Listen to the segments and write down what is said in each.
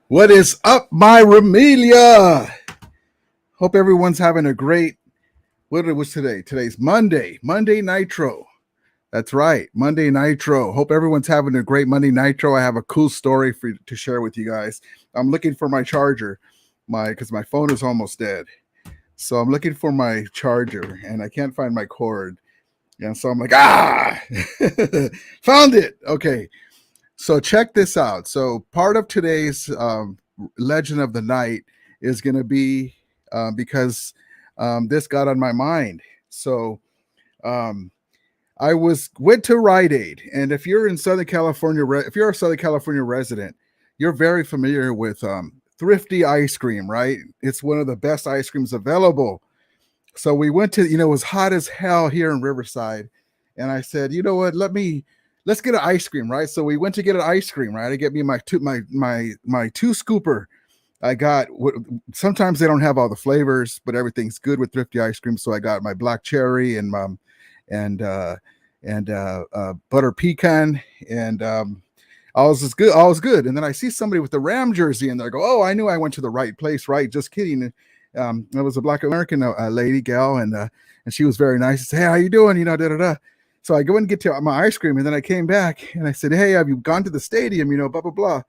What is up, my Ramilia? Hope everyone's having a great. What was today? Today's Monday. Monday Nitro. That's right, Monday Nitro. Hope everyone's having a great Monday Nitro. I have a cool story to share with you guys. I'm looking for my charger, because my phone is almost dead. So I'm looking for my charger, and I can't find my cord. And so I'm like, found it. Okay, so check this out. So part of today's legend of the night is going to be because this got on my mind. So um, I went to Rite Aid, and if you're in Southern California, if you're a Southern California resident, you're very familiar with Thrifty ice cream, right? It's one of the best ice creams available. So we went to, it was hot as hell here in Riverside, and I said, you know what, let's get an ice cream, right? So we went to get an ice cream, right? I get me my two scooper. I got sometimes they don't have all the flavors, but everything's good with Thrifty ice cream. So I got my black cherry and butter pecan, and all was good. All was good. And then I see somebody with the Ram jersey, and they go, "Oh, I knew I went to the right place, right?" Just kidding. It was a Black American lady gal, and she was very nice. I said, "Hey, how you doing?" Da da da. So I go and get to my ice cream, and then I came back and I said, "Hey, have you gone to the stadium?" Blah blah blah.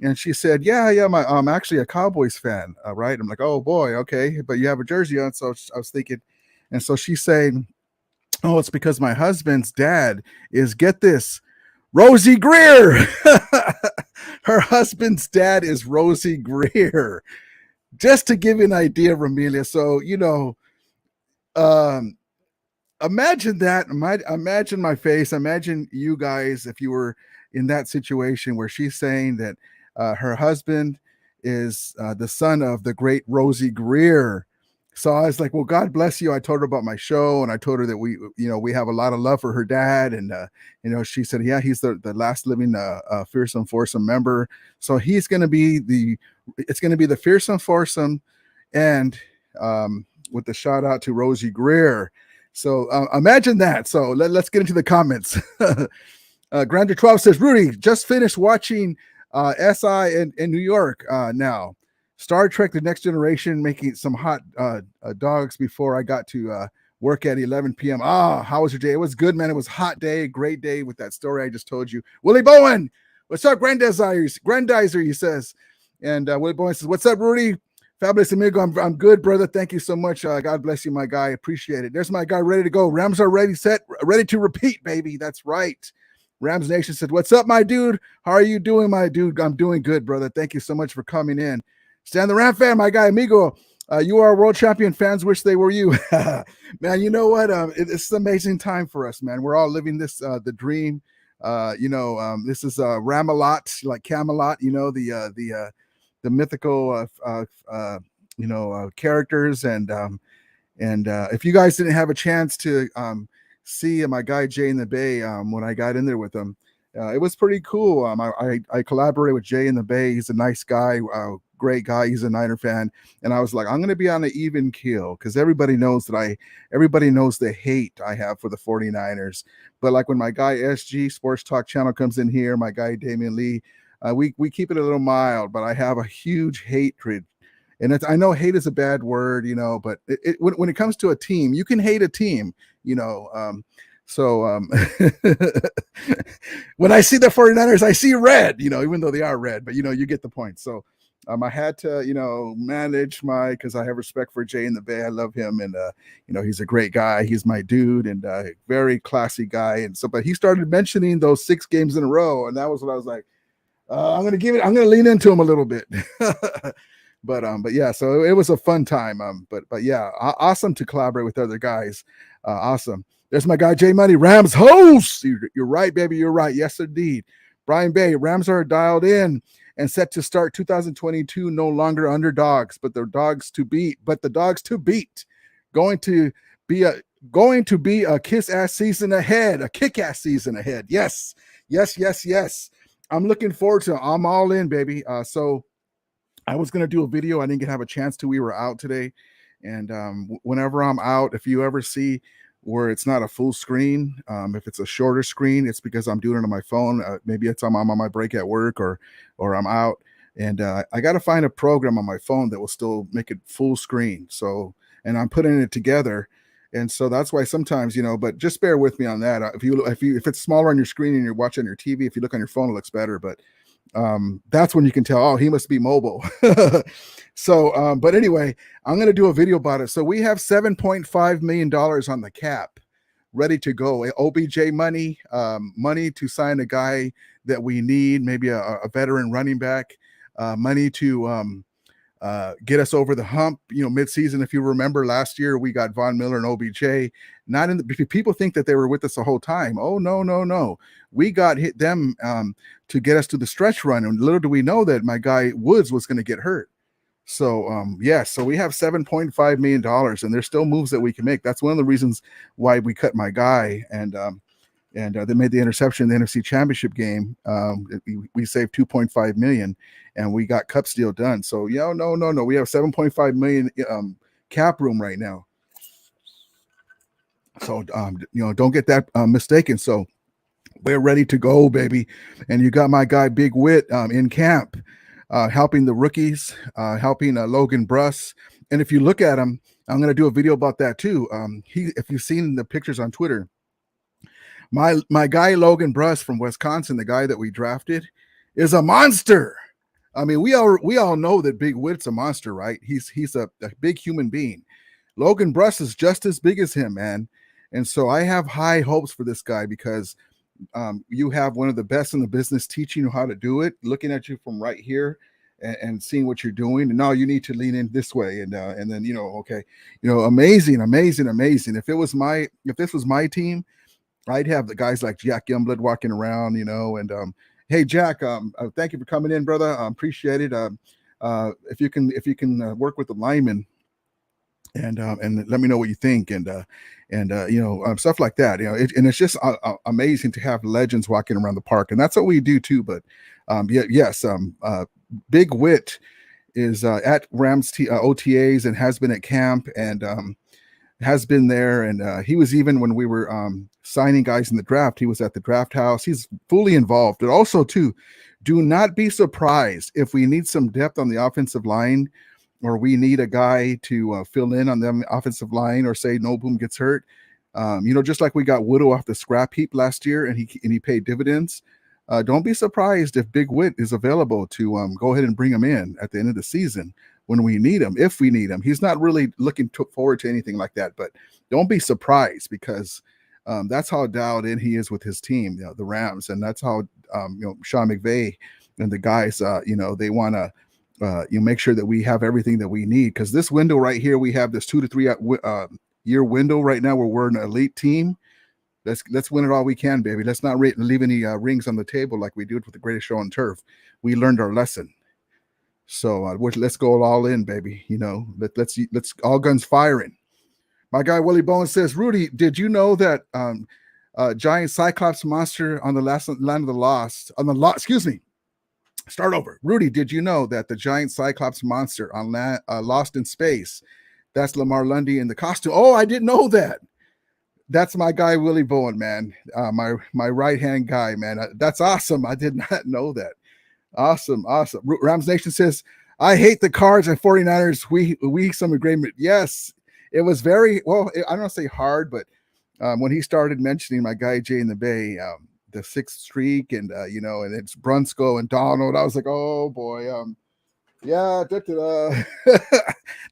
And she said, "Yeah, yeah, I'm actually a Cowboys fan, right?" I'm like, "Oh boy, okay, but you have a jersey on." So I was thinking, and so she's saying, "Oh, it's because my husband's dad is, get this, Rosie Greer." Her husband's dad is Rosie Greer. Just to give you an idea, Ramilia. So, um, imagine that. Imagine my face. Imagine you guys if you were in that situation where she's saying that her husband is the son of the great Rosie Greer. So I was like, "Well, God bless you." I told her about my show, and I told her that we have a lot of love for her dad, and she said, "Yeah, he's the last living fearsome foursome member." So it's going to be the fearsome foursome, and with the shout out to Rosie Greer. So imagine that. So let's get into the comments. Grander 12 says, "Rudy, just finished watching SI in New York now. Star Trek The Next Generation, making some hot dogs before I got to work at 11 p.m. How was your day?" It was good, man. It was a hot day, great day with that story I just told you. Willie Bowen, what's up, Grandizer, he says. And Willie Bowen says, "What's up, Rudy? Fabulous amigo. I'm good, brother. Thank you so much. God bless you, my guy. Appreciate it." There's my guy ready to go. Rams are ready, set, ready to repeat, baby. That's right. Rams Nation said, "What's up, my dude? How are you doing, my dude?" "I'm doing good, brother. Thank you so much for coming in." Stan the Ram fan, my guy, amigo. "You are world champion. Fans wish they were you." Man, you know what? It's an amazing time for us, man. We're all living the dream. This is Ramalot, like Camelot. The mythical characters, and if you guys didn't have a chance to see my guy Jay in the Bay when I got in there with him, it was pretty cool. I collaborated with Jay in the Bay. He's a nice guy, great guy. He's a Niner fan, and I was like, I'm going to be on an even keel because everybody knows the hate I have for the 49ers. But like when my guy SG Sports Talk Channel comes in here, my guy Damian Lee, we keep it a little mild, but I have a huge hatred. And I know hate is a bad word, but when it comes to a team, you can hate a team, you know. So when I see the 49ers, I see red, even though they are red, but you get the point. So I had to, manage because I have respect for Jay in the Bay. I love him, and he's a great guy. He's my dude, and very classy guy. And so, but he started mentioning those 6 games in a row, and that was what I was like, I'm gonna lean into him a little bit. But yeah, so it was a fun time. But yeah, awesome to collaborate with other guys. Awesome. There's my guy Jay Money, Rams host. You're right, baby. You're right. Yes, indeed. Brian Bay, Rams are dialed in and set to start 2022. No longer underdogs, but the dogs to beat. Going to be a kiss-ass season ahead. A kick-ass season ahead. Yes. I'm looking forward to it. I'm all in, baby. So I was going to do a video. I didn't have a chance to. We were out today. And whenever I'm out, if you ever see where it's not a full screen, if it's a shorter screen, it's because I'm doing it on my phone. Maybe it's I'm on my break at work or I'm out. and I got to find a program on my phone that will still make it full screen. So, and I'm putting it together, and so that's why sometimes, but just bear with me on that. If it's smaller on your screen and you're watching your TV, if you look on your phone, it looks better. But that's when you can tell, oh, he must be mobile. So, but anyway, I'm going to do a video about it. So we have $7.5 million on the cap ready to go. OBJ money, money to sign a guy that we need, maybe a veteran running back, money to get us over the hump, mid-season. If you remember last year, we got Von Miller and OBJ. Not in the people think that they were with us the whole time. Oh, no. We got hit them to get us to the stretch run. And little do we know that my guy Woods was going to get hurt. So so we have $7.5 million, and there's still moves that we can make. That's one of the reasons why we cut my guy, and they made the interception in the NFC Championship game. We saved $2.5 million, and we got Cup deal done. So no, we have $7.5 million cap room right now. So don't get that mistaken. So we're ready to go, baby. And you got my guy Big Wit in camp, helping the rookies, helping Logan Bruss. And if you look at him, I'm going to do a video about that too. If you've seen the pictures on Twitter, my guy Logan Bruss from Wisconsin, the guy that we drafted, is a monster. I mean, we all know that Big Wit's a monster, right? He's a big human being. Logan Bruss is just as big as him, man. And so I have high hopes for this guy because you have one of the best in the business teaching you how to do it, looking at you from right here and seeing what you're doing. And now you need to lean in this way. And then, amazing. If this was my team, I'd have the guys like Jack Youngblood walking around, and hey, Jack, thank you for coming in, brother. Appreciate it. If you can work with the linemen and let me know what you think, and stuff like that, and it's just amazing to have legends walking around the park, and that's what we do too. But Big Wit is at Rams OTAs and has been at camp and has been there, and he was, even when we were signing guys in the draft, he was at the draft house. He's fully involved. And also too, do not be surprised if we need some depth on the offensive line, or we need a guy to fill in on the offensive line, or say Nobum gets hurt. Just like we got Widow off the scrap heap last year, and he paid dividends. Don't be surprised if Big Wit is available to go ahead and bring him in at the end of the season when we need him, if we need him. He's not really looking forward to anything like that, but don't be surprised, because that's how dialed in he is with his team, the Rams, and that's how Sean McVay and the guys, they want to make sure that we have everything that we need. Because this window right here, we have this 2 to 3 year window right now where we're an elite team. Let's win it all we can, baby. Let's not leave any rings on the table like we did with the Greatest Show on Turf. We learned our lesson. So let's go all in, baby. Let's all guns firing. My guy Willie Bowen says, Rudy, did you know that giant Cyclops monster on the last Land of the Lost excuse me. Start over. Rudy, did you know that the giant Cyclops monster on Lost in Space, that's Lamar Lundy in the costume? Oh, I didn't know that. That's my guy Willie Bowen, man. My right hand guy, man. That's awesome. I did not know that. Awesome. Rams Nation says, I hate the Cards and 49ers. We some agreement. Yes, it was very well. I don't say hard, but when he started mentioning my guy Jay in the Bay, the 6th streak, and and it's Brunskill and Donald, I was like, oh boy, yeah.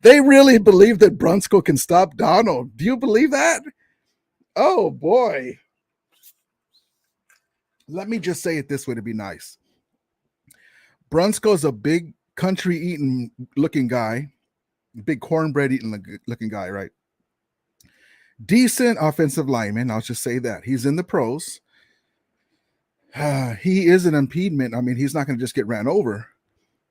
They really believe that Brunskill can stop Donald. Do you believe that? Oh boy. Let me just say it this way to be nice. Brunskill's a big country eating looking guy, big cornbread eating looking guy, right? Decent offensive lineman. I'll just say that. He's in the pros. He is an impediment. I mean, he's not going to just get ran over.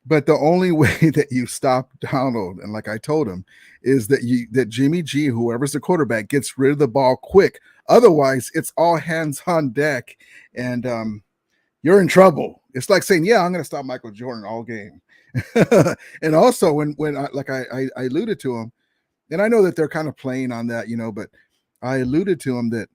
But the only way that you stop Donald, and like I told him, is that Jimmy G, whoever's the quarterback, gets rid of the ball quick. Otherwise, it's all hands on deck, and you're in trouble. It's like saying, yeah, I'm going to stop Michael Jordan all game. And also when I alluded to him, and I know that they're kind of playing on that, but I alluded to him that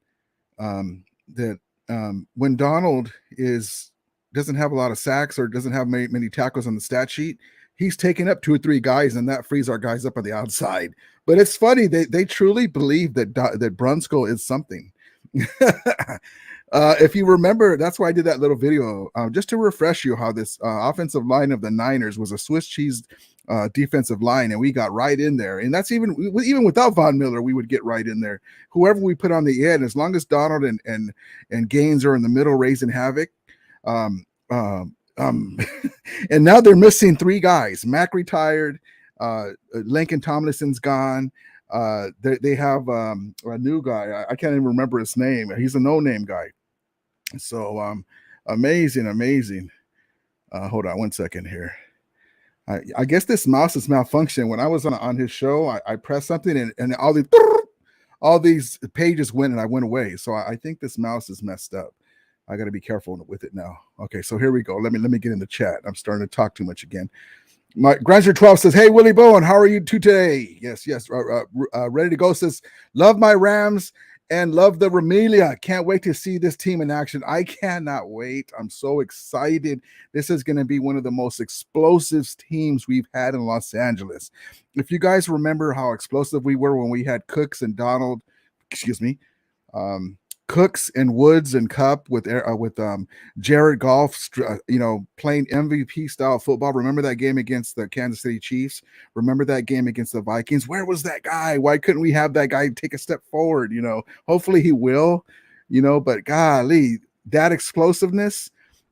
when Donald is doesn't have a lot of sacks or doesn't have many tackles on the stat sheet, he's taking up 2 or 3 guys, and that frees our guys up on the outside. But it's funny, they truly believe that Brunskill is something. If you remember, that's why I did that little video, just to refresh you how this offensive line of the Niners was a Swiss cheese defensive line, and we got right in there. And that's even without Von Miller, we would get right in there. Whoever we put on the end, as long as Donald and Gaines are in the middle raising havoc. And now they're missing 3 guys. Mac retired. Lincoln Tomlinson's gone. They have a new guy. I can't even remember his name. He's a no-name guy. So amazing. Hold on 1 second here. I guess this mouse is malfunctioning. When I was on his show, I pressed something and all these pages went and I went away. So I think this mouse is messed up. I got to be careful with it now. Okay, so here we go. Let me get in the chat. I'm starting to talk too much again. My Granger 12 says, "Hey Willie Bowen, how are you today?" Yes. Ready to go says, "Love my Rams and love the Ramilia. Can't wait to see this team in action." I cannot wait. I'm so excited. This is going to be one of the most explosive teams we've had in Los Angeles. If you guys remember how explosive we were when we had Cooks and Donald, Cooks and Woods and Cup with Jared Goff, playing MVP style football. Remember that game against the Kansas City Chiefs? Remember that game against the Vikings? Where was that guy? Why couldn't we have that guy take a step forward? Hopefully he will, but golly, that explosiveness,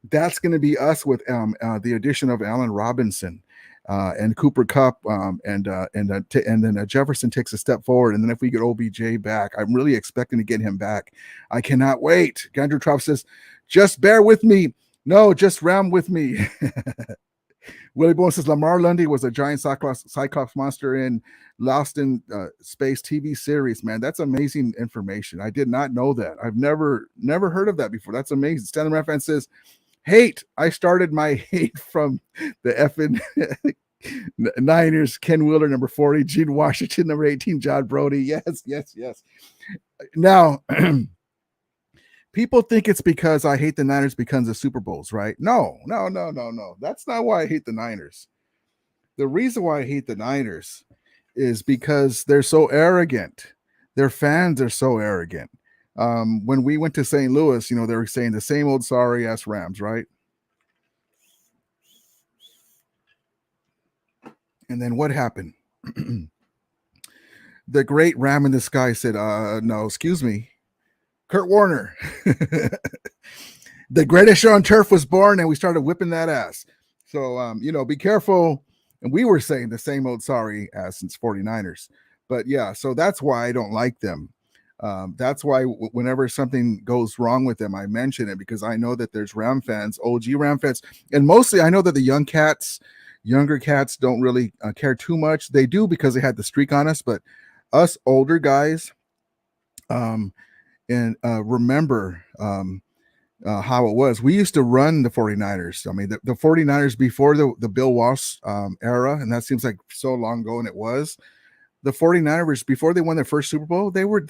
that's going to be us with the addition of Allen Robinson. And Cooper Kupp, and then Jefferson takes a step forward. And then if we get OBJ back, I'm really expecting to get him back. I cannot wait. Andrew Trop says, "Just bear with me." No, just ram with me. Willie Bowen says, "Lamar Lundy was a giant Cyclops monster in Lost in Space TV series." Man, that's amazing information. I did not know that. I've never heard of that before. That's amazing. Stanley Ram fan says, "Hate. I started my hate from the effing Niners. Ken Wheeler, number 40. Gene Washington, number 18. John Brody." Yes. Now, people think it's because I hate the Niners because of Super Bowls, right? No. That's not why I hate the Niners. The reason why I hate the Niners is because they're so arrogant. Their fans are so arrogant. When we went to St. Louis, they were saying the same old sorry ass Rams, right? And then what happened? The great Ram in the sky said, "No, excuse me, Kurt Warner." The greatest show on turf was born, and we started whipping that ass. So, be careful. And we were saying the same old sorry ass since 49ers. But yeah, so that's why I don't like them. That's why whenever something goes wrong with them, I mention it, because I know that there's Ram fans, OG Ram fans, and mostly I know that the younger cats don't really care too much. They do because they had the streak on us, but us older guys, remember how it was. We used to run the 49ers. I mean, the 49ers before the Bill Walsh era, and that seems like so long ago, and it was. The 49ers, before they won their first Super Bowl, they were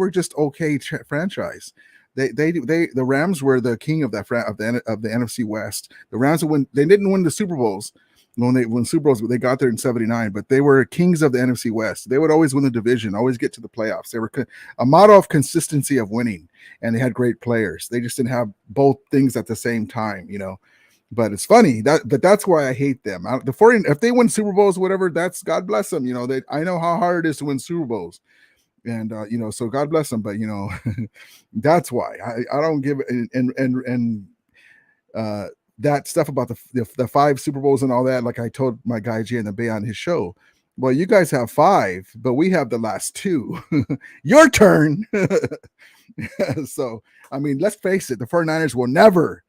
just okay franchise. The Rams were the king of the NFC West. The Rams they didn't win the Super Bowls when Super Bowls, they got there in 79, but they were kings of the NFC West. They would always win the division, always get to the playoffs. They were a model of consistency of winning, and they had great players. They just didn't have both things at the same time, But it's funny but that's why I hate them. If they win Super Bowls, whatever, that's God bless them. I know how hard it is to win Super Bowls, and so God bless them. But that's why I don't give it. And that stuff about the 5 Super Bowls and all that. Like I told my guy Jay in the Bay on his show, well, you guys have 5, but we have the last 2. Your turn. So I mean, let's face it, the 49ers will never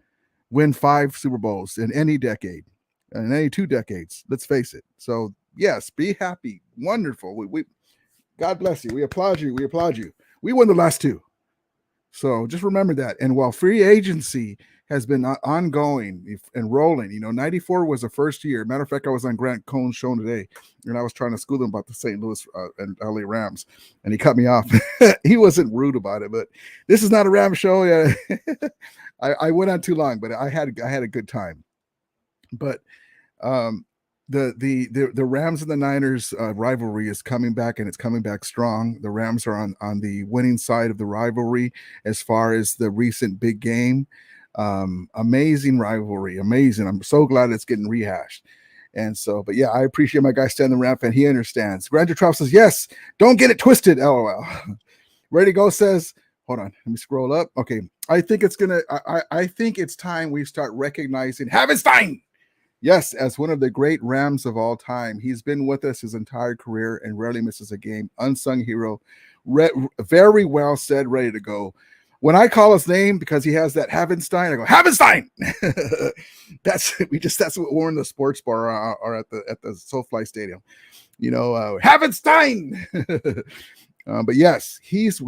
win 5 Super Bowls in any decade, in any 2 decades. Let's face it. So yes, be happy. Wonderful. We God bless you. We applaud you. We won the last 2. So just remember that. And while free agency has been ongoing and rolling, 94 was the first year. Matter of fact, I was on Grant Cohn's show today, and I was trying to school him about the St. Louis and LA Rams, and he cut me off. He wasn't rude about it, but this is not a Rams show. Yeah. I went on too long, but I had a good time. But um, the Rams and the Niners rivalry is coming back, and it's coming back strong. The Rams are on the winning side of the rivalry as far as the recent big game. Amazing rivalry, amazing. I'm so glad it's getting rehashed. And so, but yeah, I appreciate my guy Stan the Ramp, and he understands. Granger Trop says, yes, don't get it twisted, LOL. Ready to go says, hold on, let me scroll up. Okay, I think I think it's time we start recognizing Havenstein. Yes, as one of the great Rams of all time. He's been with us his entire career and rarely misses a game. Unsung hero. Very well said, ready to go. When I call his name, because he has that Havenstein, I go, Havenstein! That's what we're in the sports bar or at the SoFi Stadium. Havenstein! But yes, he's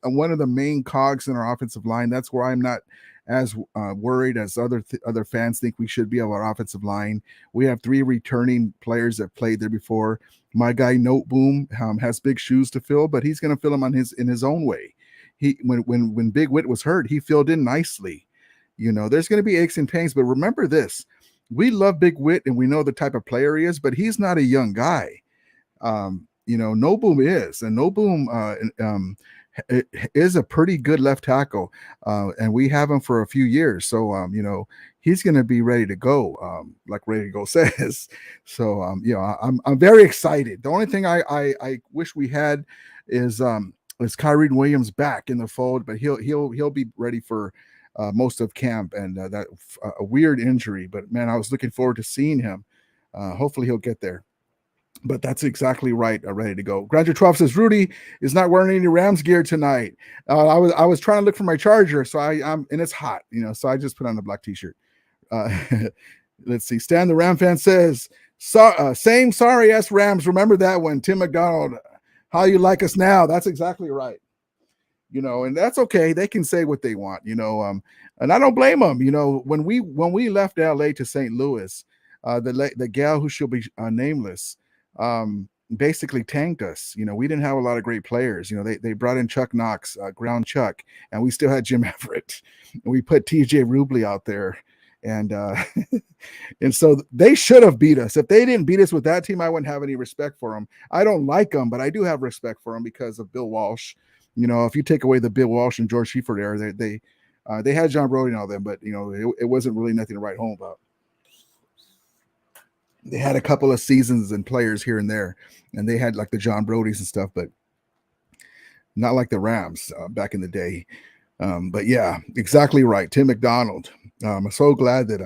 one of the main cogs in our offensive line. That's where I'm not as worried as other fans think we should be of our offensive line. We have 3 returning players that played there before. My guy Noteboom has big shoes to fill, but he's going to fill them in his own way. When Big Wit was hurt, he filled in nicely. There's going to be aches and pains, but remember this: we love Big Wit and we know the type of player he is, but he's not a young guy. Noboom is, and Noboom is a pretty good left tackle, and we have him for a few years. So, he's going to be ready to go, like ready to go says. So, I'm very excited. The only thing I wish we had is Kyrie Williams back in the fold, but he'll be ready for most of camp, and that a weird injury. But man, I was looking forward to seeing him. Hopefully, he'll get there. But that's exactly right. Ready to go. Granger 12 says Rudy is not wearing any Rams gear tonight. I was trying to look for my charger, so and it's hot, so I just put on a black t-shirt. Let's see. Stan the Ram fan says, same sorry ass Rams. Remember that one. Tim McDonald, how you like us now? That's exactly right. And that's okay. They can say what they want, and I don't blame them. When we left LA to St. Louis, the gal who shall be nameless, basically tanked us. We didn't have a lot of great players. They brought in Chuck Knox, Ground Chuck, and we still had Jim Everett. And we put TJ Rubley out there. And and so they should have beat us. If they didn't beat us with that team, I wouldn't have any respect for them. I don't like them, but I do have respect for them because of Bill Walsh. If you take away the Bill Walsh and George Seifert era, they had John Brody and all them, but it wasn't really nothing to write home about. They had a couple of seasons and players here and there, and they had like the John Brodies and stuff, but not like the Rams back in the day. But yeah, exactly right. Tim McDonald. I'm so glad that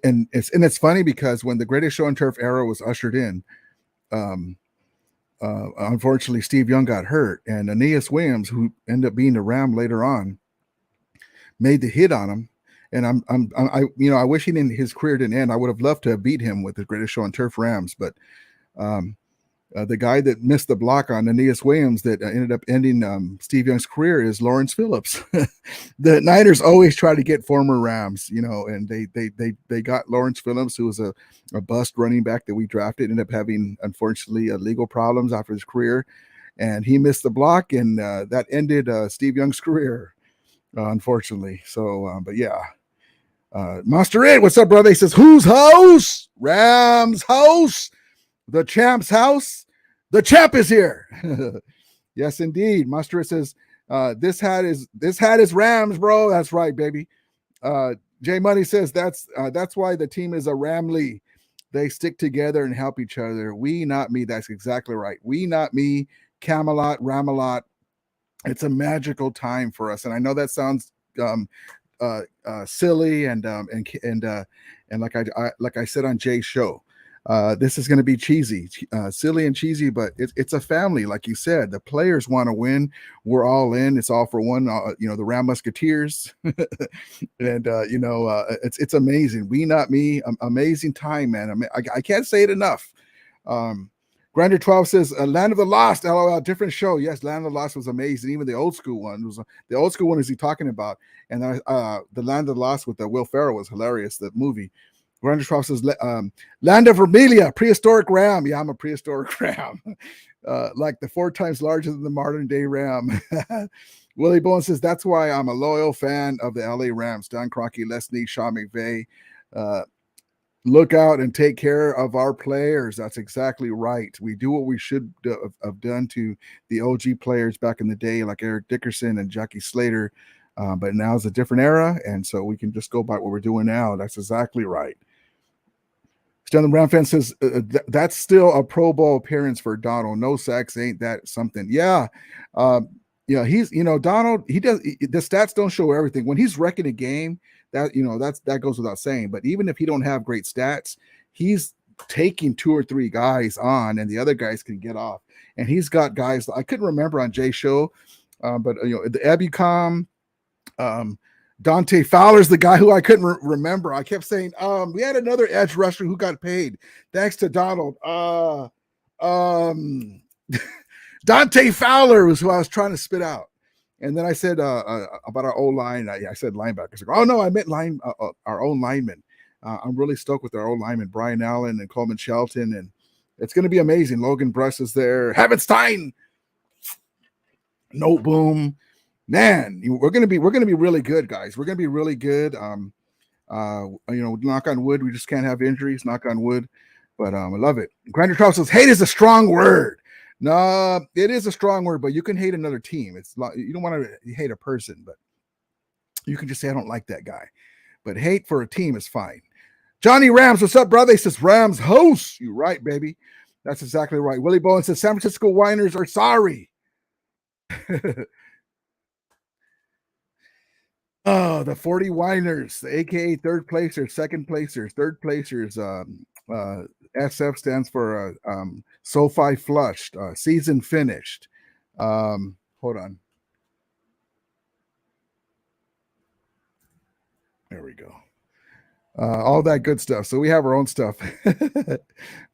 and it's funny because when the Greatest Show on Turf era was ushered in, unfortunately Steve Young got hurt, and Aeneas Williams, who ended up being a Ram later on, made the hit on him. And I wish his career didn't end. I would have loved to have beat him with the Greatest Show on Turf Rams, but the guy that missed the block on Aeneas Williams that ended up ending Steve Young's career is Lawrence Phillips. The Niners always try to get former Rams, and they got Lawrence Phillips, who was a bust running back that we drafted, ended up having, unfortunately, legal problems after his career, and he missed the block, and that ended Steve Young's career, unfortunately. So, but yeah. Monster Ed, what's up, brother? He says, whose house? Rams house. The champ's house. The champ is here. Yes, indeed. Monster Ed says, this hat is Rams, bro. That's right, baby. Jay Money says that's why the team is a Ramley. They stick together and help each other. We, not me. That's exactly right. We, not me. Camelot, Ramalot. It's a magical time for us, and I know that sounds silly and like I said on Jay's show, this is going to be cheesy, silly and cheesy, but it's a family, like you said. The players want to win. We're all in. It's all for one. The Ram Musketeers, and it's amazing. We, not me. Amazing time, man. I can't say it enough. Grander 12 says, Land of the Lost, LOL, different show. Yes, Land of the Lost was amazing. Even the old school one is he talking about. And the Land of the Lost with Will Ferrell was hilarious, the movie. Grander 12 says, Land of Ramilia, prehistoric Ram. Yeah, I'm a prehistoric Ram. Like the 4 times larger than the modern day Ram. Willie Bowen says that's why I'm a loyal fan of the LA Rams. Don Kroenke, Les Snead, Sean McVay. Look out and take care of our players. That's exactly right. We do what we should have done to the OG players back in the day, like Eric Dickerson and Jackie Slater. But now it's a different era, and so we can just go by what we're doing now. That's exactly right. Stan Brown fan says that's still a Pro Bowl appearance for Donald. No sacks, ain't that something? Yeah, he's Donald. He does the stats don't show everything. When he's wrecking a game, that goes without saying. But even if he don't have great stats, he's taking 2 or 3 guys on, and the other guys can get off. And he's got guys I couldn't remember on Jay's show, but the Ebicom. Dante Fowler's the guy who I couldn't remember. I kept saying, we had another edge rusher who got paid. Thanks to Donald. Dante Fowler was who I was trying to spit out. And then I said about our O-line. I said linebackers. Oh, no, I meant our own linemen. I'm really stoked with our own linemen, Brian Allen and Coleman Shelton. And it's going to be amazing. Logan Bruss is there. Havenstein. No boom. Man, we're gonna be really good, guys. We're gonna be really good. Knock on wood. We just can't have injuries. Knock on wood. But I love it. Grinder Trout says hate is a strong word. No, it is a strong word, but you can hate another team. It's you don't want to hate a person, but you can just say I don't like that guy. But hate for a team is fine. Johnny Rams, what's up, brother? He says Rams host. You right, baby. That's exactly right. Willie Bowen says San Francisco Whiners are sorry. Oh, the 40 Whiners, aka third placers, second placers, third placers. SF stands for SoFi flushed, season finished. Hold on. There we go. All that good stuff. So we have our own stuff.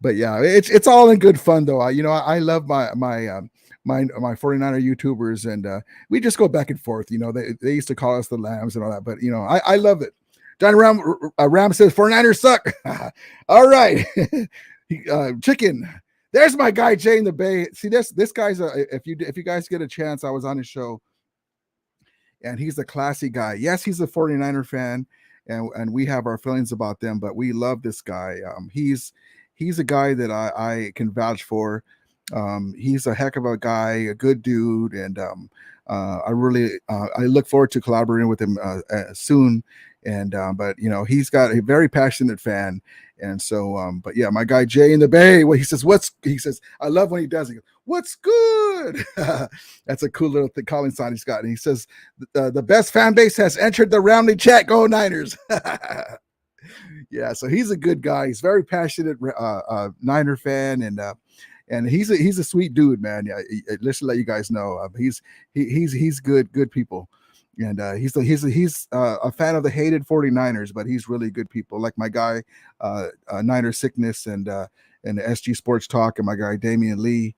But yeah, it's all in good fun though. I love my 49er YouTubers, and we just go back and forth. They used to call us the Lambs and all that, but I love it. John Ram says 49ers suck. All right. Chicken. There's my guy Jay in the Bay. See, this guy's if you guys get a chance, I was on his show, and he's a classy guy. Yes, he's a 49er fan, and we have our feelings about them, but we love this guy. He's a guy that I can vouch for. He's a heck of a guy, a good dude, and I look forward to collaborating with him soon. And but he's got a very passionate fan, and so but yeah, my guy Jay in the Bay. Well, he says I love when he does it. What's good? That's a cool little calling sign he's got, and he says the best fan base has entered the Roundly chat. Go Niners! Yeah, so he's a good guy. He's very passionate Niner fan, and he's a sweet dude, man. Yeah, let's let you guys know. He's good people, and he's a fan of the hated 49ers, but he's really good people. Like my guy, Niner Sickness and SG Sports Talk, and my guy Damian Lee.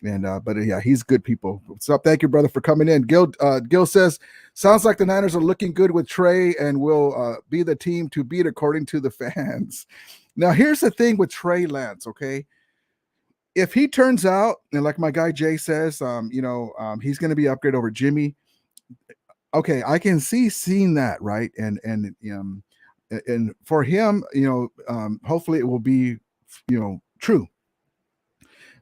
And but yeah, he's good people. What's up? Thank you, brother, for coming in. Gil says, sounds like the Niners are looking good with Trey and will be the team to beat according to the fans. Now, here's the thing with Trey Lance, okay? If he turns out, and like my guy Jay says, he's going to be upgraded over Jimmy. Okay, I can seeing that, right? And for him, hopefully it will be, true.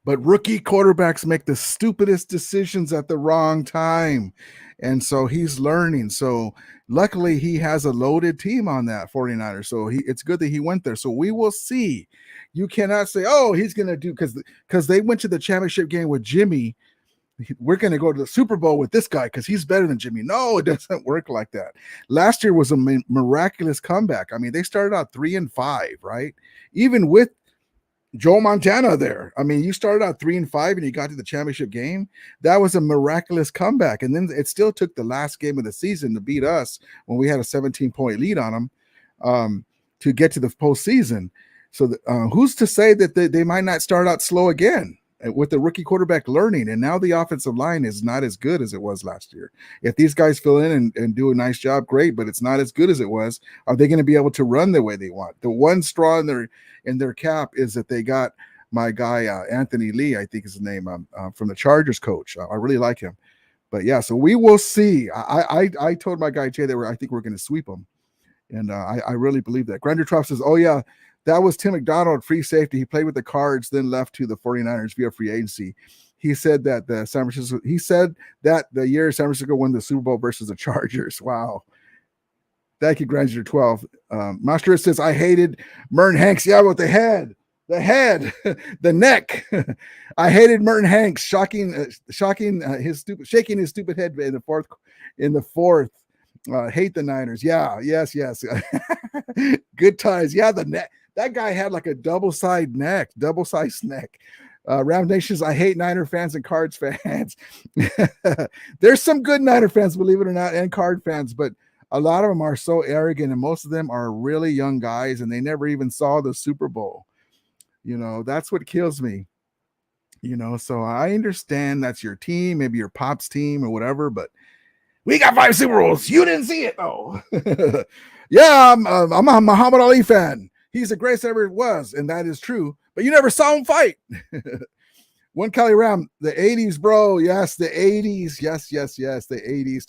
But rookie quarterbacks make the stupidest decisions at the wrong time. And so he's learning. So luckily he has a loaded team on that 49ers. So it's good that he went there. So we will see. You cannot say, oh, he's going to do because they went to the championship game with Jimmy. We're going to go to the Super Bowl with this guy because he's better than Jimmy. No, it doesn't work like that. Last year was a miraculous comeback. I mean, they started out 3-5, right? Even with Joe Montana there. I mean, you started out 3-5 and you got to the championship game. That was a miraculous comeback. And then it still took the last game of the season to beat us when we had a 17-point lead on them to get to the postseason. So who's to say that they might not start out slow again with the rookie quarterback learning? And now the offensive line is not as good as it was last year. If these guys fill in and do a nice job, great, but it's not as good as it was. Are they going to be able to run the way they want? The one straw in their cap is that they got my guy Anthony Lee, I think is his name, from the Chargers coach. I really like him. But yeah, so we will see. I told my guy Jay that I think we're going to sweep them, and I really believe that. Grander Trop says, "Oh yeah, that was Tim McDonald, free safety. He played with the Cards, then left to the 49ers via free agency. He said that the year San Francisco won the Super Bowl versus the Chargers. Wow." Thank you, Granger 12. Master says, I hated Merton Hanks. Yeah, with the head, the neck. I hated Merton Hanks, shaking his stupid head in the fourth. Hate the Niners. Yeah, yes. Good times. Yeah, the neck. That guy had like a double-sized neck. Ram Nations, I hate Niner fans and Cards fans. There's some good Niner fans, believe it or not, and Card fans, but a lot of them are so arrogant, and most of them are really young guys, and they never even saw the Super Bowl. That's what kills me. So I understand that's your team, maybe your pop's team or whatever, but we got 5 Super Bowls. You didn't see it, though. Yeah, I'm a Muhammad Ali fan. He's the greatest ever was, and that is true, but you never saw him fight. One Kelly Ram, the 80s, bro. Yes, the 80s. Yes, the 80s.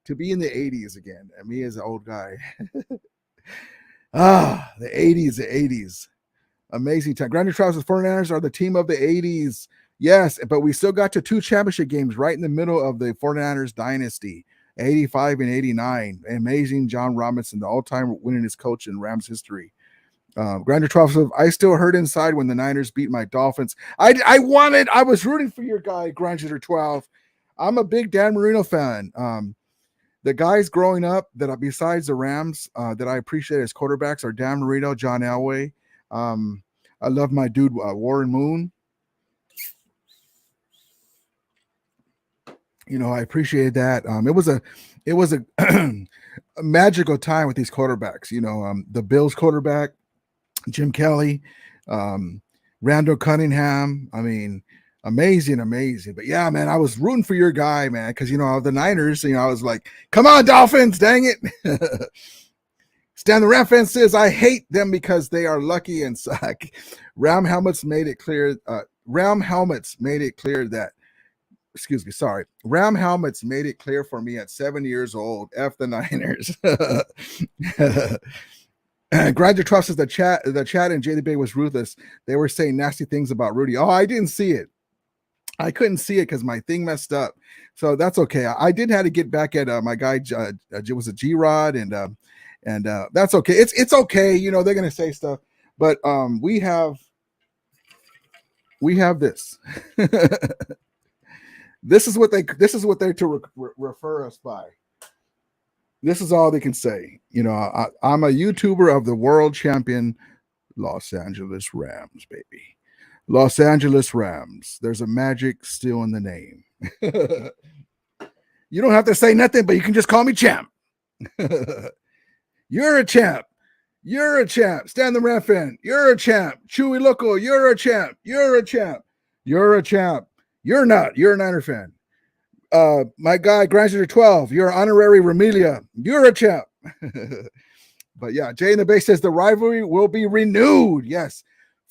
To be in the 80s again. And me as an old guy. The 80s. Amazing time. Grander Trousers 49ers are the team of the 80s. Yes, but we still got to 2 championship games right in the middle of the 49ers dynasty, 85 and 89. Amazing John Robinson, the all-time winningest coach in Rams history. Grander Trousers, I still hurt inside when the Niners beat my Dolphins. I was rooting for your guy, Granger 12. I'm a big Dan Marino fan. The guys growing up that besides the Rams that I appreciate as quarterbacks are Dan Marino, John Elway. I love my dude Warren Moon. I appreciate that. It was a, a magical time with these quarterbacks. The Bills quarterback, Jim Kelly, Randall Cunningham. I mean, amazing. But yeah, man, I was rooting for your guy, man, because the Niners. I was like, come on, Dolphins, dang it. Stan the Ram fan says, I hate them because they are lucky and suck. Ram Helmets made it clear that Ram Helmets made it clear for me at 7 years old. F the Niners. Granger Trust says the chat and Jay the Bay was ruthless. They were saying nasty things about Rudy. Oh, I didn't see it. I couldn't see it because my thing messed up. So that's okay. I did have to get back at my guy. It was a G-Rod, and that's okay. It's okay. They're gonna say stuff, but we have this. This is what they're to refer us by. This is all they can say. I'm a YouTuber of the world champion Los Angeles Rams, baby. Los Angeles Rams. There's a magic still in the name. You don't have to say nothing, but you can just call me champ. You're a champ. Stan the Ram fan. You're a champ. Chewy Local. You're a champ. You're not. You're a Niner fan. My guy, Granger 12. You're an honorary Ramilia. You're a champ. But yeah, Jay in the base says the rivalry will be renewed. Yes.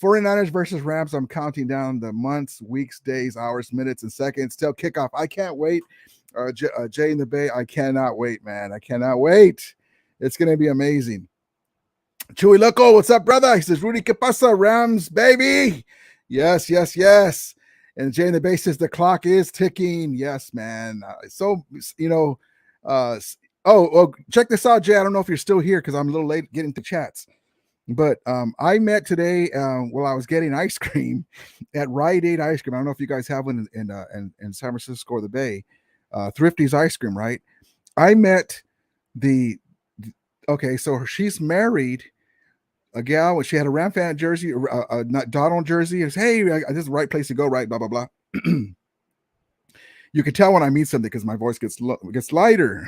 49ers versus Rams. I'm counting down the months, weeks, days, hours, minutes, and seconds till kickoff. I can't wait. Jay in the Bay, I cannot wait, man. I cannot wait. It's going to be amazing. Chewy Loco, what's up, brother? He says, Rudy, ¿qué pasa? Rams, baby. Yes. And Jay in the Bay says the clock is ticking. Yes, man. Check this out, Jay. I don't know if you're still here because I'm a little late getting to chats. But I met today while I was getting ice cream at Rite Aid Ice Cream. I don't know if you guys have one in San Francisco or the Bay. Thrifty's Ice Cream, right? I met so she's married, a gal. She had a Ram fan jersey, a Donald jersey. It's, hey, this is the right place to go, right? Blah, blah, blah. You can tell when I meet something because my voice gets lighter.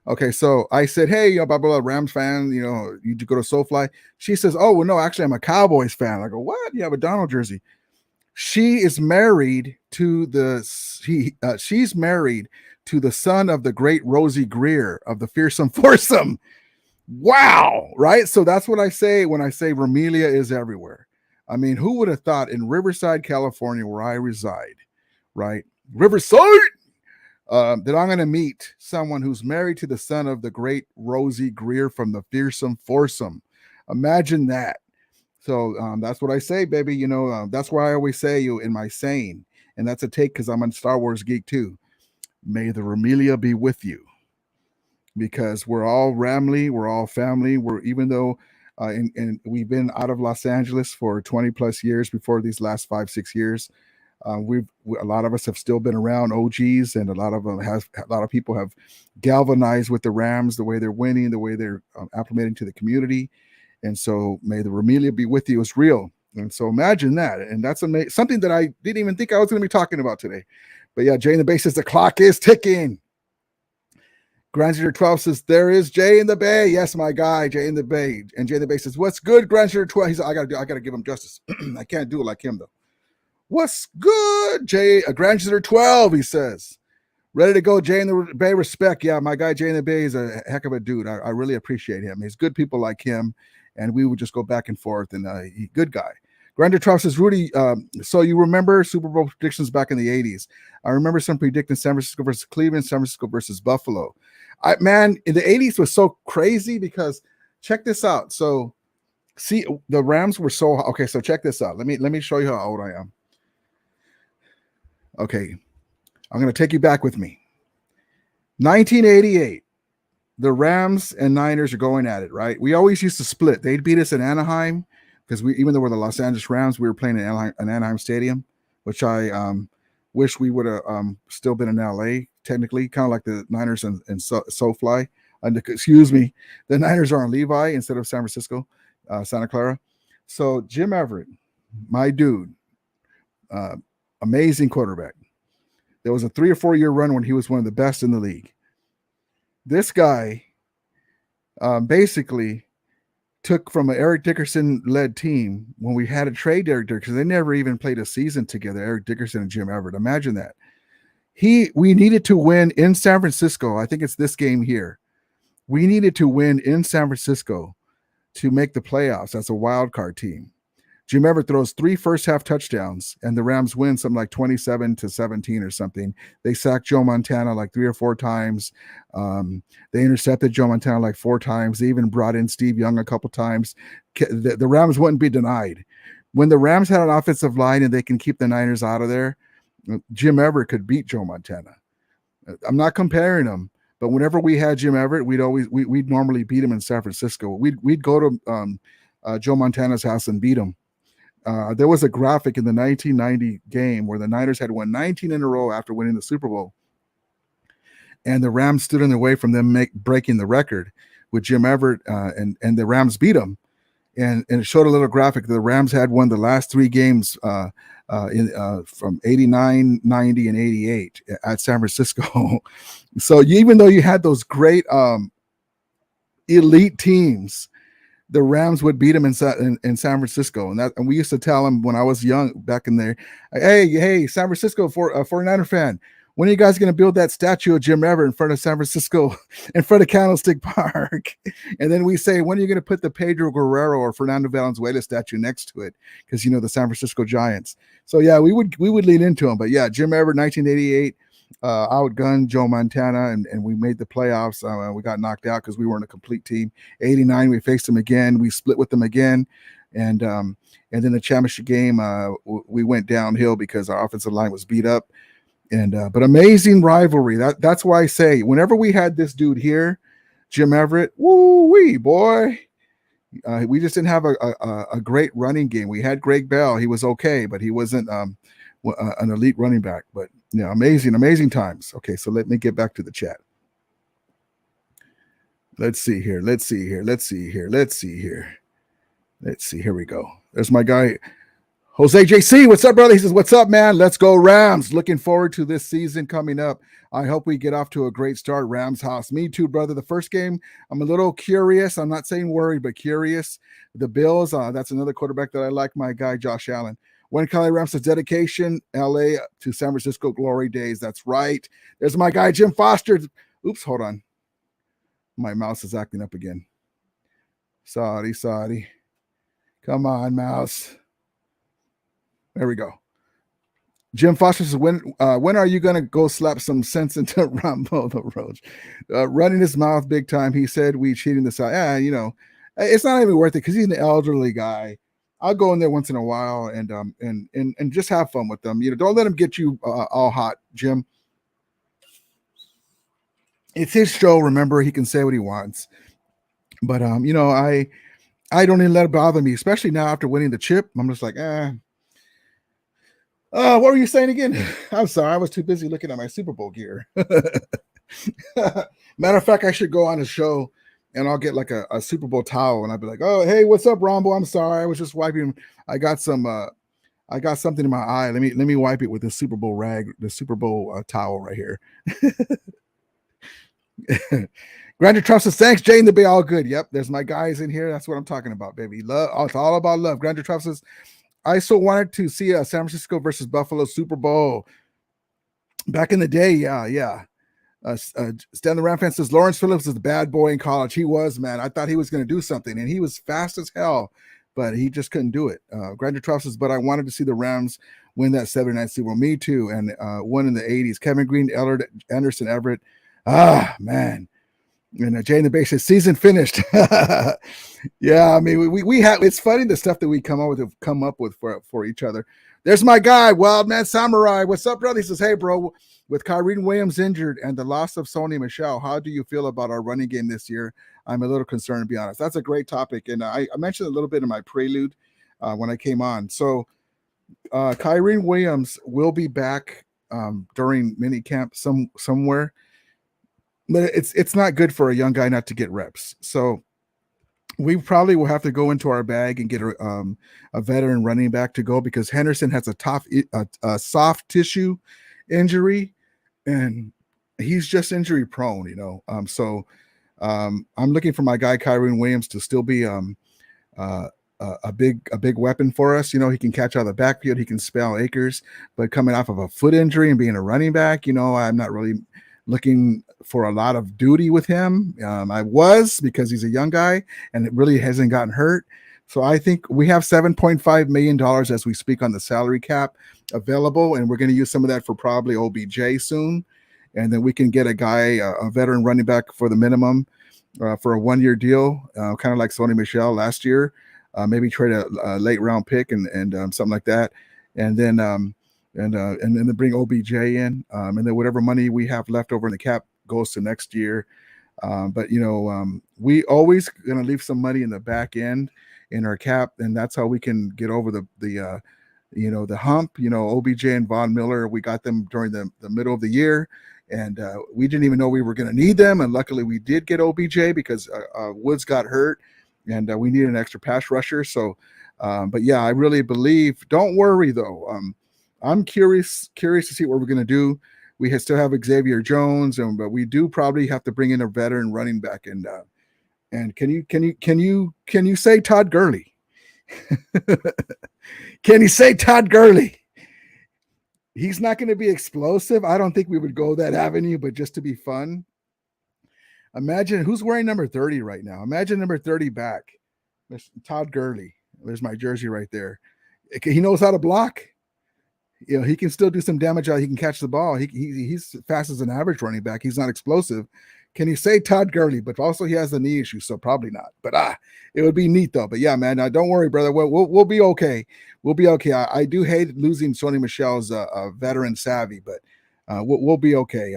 Okay, so I said, hey, blah, blah, blah, Rams fan, you go to SoFly. She says, oh, well, no, actually, I'm a Cowboys fan. I go, what? You have a Donald jersey. She's married to the son of the great Rosie Greer of the Fearsome Foursome. Wow, right? So that's what I say when I say Ramilia is everywhere. I mean, who would have thought in Riverside, California, where I reside, right? Riverside, that I'm going to meet someone who's married to the son of the great Rosie Greer from the Fearsome Foursome. Imagine that. So that's what I say, baby. That's why I always say you in my saying, and that's a take because I'm a Star Wars geek too. May the Ramilia be with you, because we're all Ramley, we're all family. We're even though, and we've been out of Los Angeles for 20 plus years before these last 5 6 years. A lot of us have still been around OGs, and a lot of people have galvanized with the Rams, the way they're winning, the way they're acclimating to the community. And so may the Ramilia be with you is real. And so imagine that. And that's something that I didn't even think I was going to be talking about today. But yeah, Jay in the Bay says the clock is ticking. Grandeur 12 says, there is Jay in the Bay. Yes, my guy, Jay in the Bay. And Jay in the Bay says, what's good, Grandeur 12? He's like, I gotta give him justice. I can't do it like him, though. What's good, Jay? Grandeur 12, he says. Ready to go, Jay in the Bay. Respect. Yeah, my guy, Jay in the Bay, is a heck of a dude. I really appreciate him. He's good people like him, and we would just go back and forth, and good guy. Grandeur 12 says, Rudy, so you remember Super Bowl predictions back in the 80s. I remember some predicting San Francisco versus Cleveland, San Francisco versus Buffalo. Man, in the 80s was so crazy because check this out. So see, the Rams were so okay. So check this out. Let me show you how old I am. Okay, I'm gonna take you back with me. 1988. The Rams and Niners are going at it, right? We always used to split. They'd beat us in Anaheim because even though we're the Los Angeles Rams, we were playing in Anaheim Stadium, which I wish we would have still been in LA, technically, kind of like the Niners and SoFly. Excuse me, the Niners are on Levi instead of San Francisco, Santa Clara. So Jim Everett, my dude, amazing quarterback. There was a 3 or 4 year run when he was one of the best in the league. This guy basically took from an Eric Dickerson-led team when we had to trade Eric Dickerson. They never even played a season together, Eric Dickerson and Jim Everett. Imagine that. We needed to win in San Francisco. I think it's this game here. We needed to win in San Francisco to make the playoffs as a wild card team. Jim Everett throws 3 first-half touchdowns, and the Rams win something like 27-17 or something. They sacked Joe Montana like 3 or 4 times. They intercepted Joe Montana like 4 times. They even brought in Steve Young a couple times. The Rams wouldn't be denied. When the Rams had an offensive line and they can keep the Niners out of there, Jim Everett could beat Joe Montana. I'm not comparing them, but whenever we had Jim Everett, we'd normally beat him in San Francisco. We'd go to Joe Montana's house and beat him. There was a graphic in the 1990 game where the Niners had won 19 in a row after winning the Super Bowl. And the Rams stood in the way from them breaking the record with Jim Everett, and the Rams beat them. And it showed a little graphic. The Rams had won the last 3 games from 89, 90, and 88 at San Francisco. So even though you had those great elite teams, the Rams would beat them in San Francisco. And we used to tell them when I was young back in there, hey, San Francisco 49er fan, when are you guys going to build that statue of Jim Everett in front of San Francisco, in front of Candlestick Park? And then we say, when are you going to put the Pedro Guerrero or Fernando Valenzuela statue next to it? Because, the San Francisco Giants. So, yeah, we would lean into them. But, yeah, Jim Everett, 1988, outgunned Joe Montana, and we made the playoffs. We got knocked out because we weren't a complete team. 89, we faced them again. We split with them again. And then the championship game, we went downhill because our offensive line was beat up. But amazing rivalry. That's why I say whenever we had this dude here, Jim Everett, woo-wee, boy. We just didn't have a great running game. We had Greg Bell. He was okay, but he wasn't an elite running back. But amazing times. Okay, so let me get back to the chat. Let's see here. Here we go. There's my guy, Jose JC. What's up, brother? He says, what's up, man? Let's go Rams. Looking forward to this season coming up. I hope we get off to a great start. Rams house. Me too, brother. The first game, I'm a little curious. I'm not saying worried, but curious. The Bills, that's another quarterback that I like, my guy, Josh Allen. When Kelly Rams says dedication, LA to San Francisco glory days. That's right. There's my guy, Jim Foster. Oops, hold on. My mouse is acting up again. Sorry. Come on, mouse. There we go. Jim Foster says, when are you gonna go slap some sense into Rambo the Roach? Running his mouth big time. He said we cheating the side. It's not even worth it because he's an elderly guy. I'll go in there once in a while and just have fun with them. Don't let him get you all hot, Jim. It's his show. Remember, he can say what he wants. But I don't even let it bother me, especially now after winning the chip. I'm just like, what were you saying again? I'm sorry, I was too busy looking at my Super Bowl gear. Matter of fact, I should go on a show and I'll get like a Super Bowl towel and I'll be like, oh, hey, what's up, Rombo? I'm sorry, I was just wiping. I got something in my eye. Let me wipe it with the Super Bowl rag, the Super Bowl towel right here. Grander Trump says, thanks, Jay and the Bay. All good. Yep, there's my guys in here. That's what I'm talking about, baby. Love. It's all about love. Grander Trump says, I so wanted to see a San Francisco versus Buffalo Super Bowl back in the day. Yeah. Stan the Ram fan says, Lawrence Phillips is the bad boy in college. He was, man. I thought he was going to do something, and he was fast as hell, but he just couldn't do it. Grander Trump says, but I wanted to see the Rams win that 79 Super Bowl. Me too. And one in the 80s. Kevin Green, Ellard, Anderson, Everett. Man. And Jay in the Bay says season finished. Yeah, I mean we have. It's funny the stuff that we come up with for each other. There's my guy, Wild Man Samurai. What's up, brother? He says, hey, bro. With Kyrie Williams injured and the loss of Sony Michel, how do you feel about our running game this year? I'm a little concerned, to be honest. That's a great topic, and I mentioned a little bit in my prelude when I came on. So Kyrie Williams will be back during mini camp somewhere. But it's not good for a young guy not to get reps. So we probably will have to go into our bag and get a veteran running back to go because Henderson has a soft tissue injury and he's just injury prone, So I'm looking for my guy Kyron Williams to still be a big weapon for us. He can catch out of the backfield, he can spell acres, but coming off of a foot injury and being a running back, I'm not really looking for a lot of duty with him. I was because he's a young guy and it really hasn't gotten hurt. So I think we have $7.5 million as we speak on the salary cap available, and we're going to use some of that for probably OBJ soon. And then we can get a guy, a veteran running back for the minimum for a 1-year deal, kind of like Sony Michel last year. Maybe trade a late round pick and something like that. And then and then bring OBJ in, and then whatever money we have left over in the cap goes to next year. But we always going to leave some money in the back end in our cap, and that's how we can get over the hump. OBJ and Von Miller, we got them during the middle of the year, and we didn't even know we were going to need them, and luckily we did get OBJ because Woods got hurt, and we needed an extra pass rusher. So, but yeah, I really believe. Don't worry though. I'm curious to see what we're going to do. We still have Xavier Jones, but we do probably have to bring in a veteran running back. And can you say Todd Gurley? Can you say Todd Gurley? He's not going to be explosive. I don't think we would go that avenue, but just to be fun. Imagine who's wearing number 30 right now. Imagine number 30 back. There's Todd Gurley. There's my jersey right there. He knows how to block. He can still do some damage out. He can catch the ball. He's fast as an average running back. He's not explosive. Can you say Todd Gurley? But also he has a knee issue, so probably not. But it would be neat though. But yeah, man, don't worry, brother. We'll be okay. We'll be okay. I do hate losing Sony Michel's veteran savvy, but we'll be okay.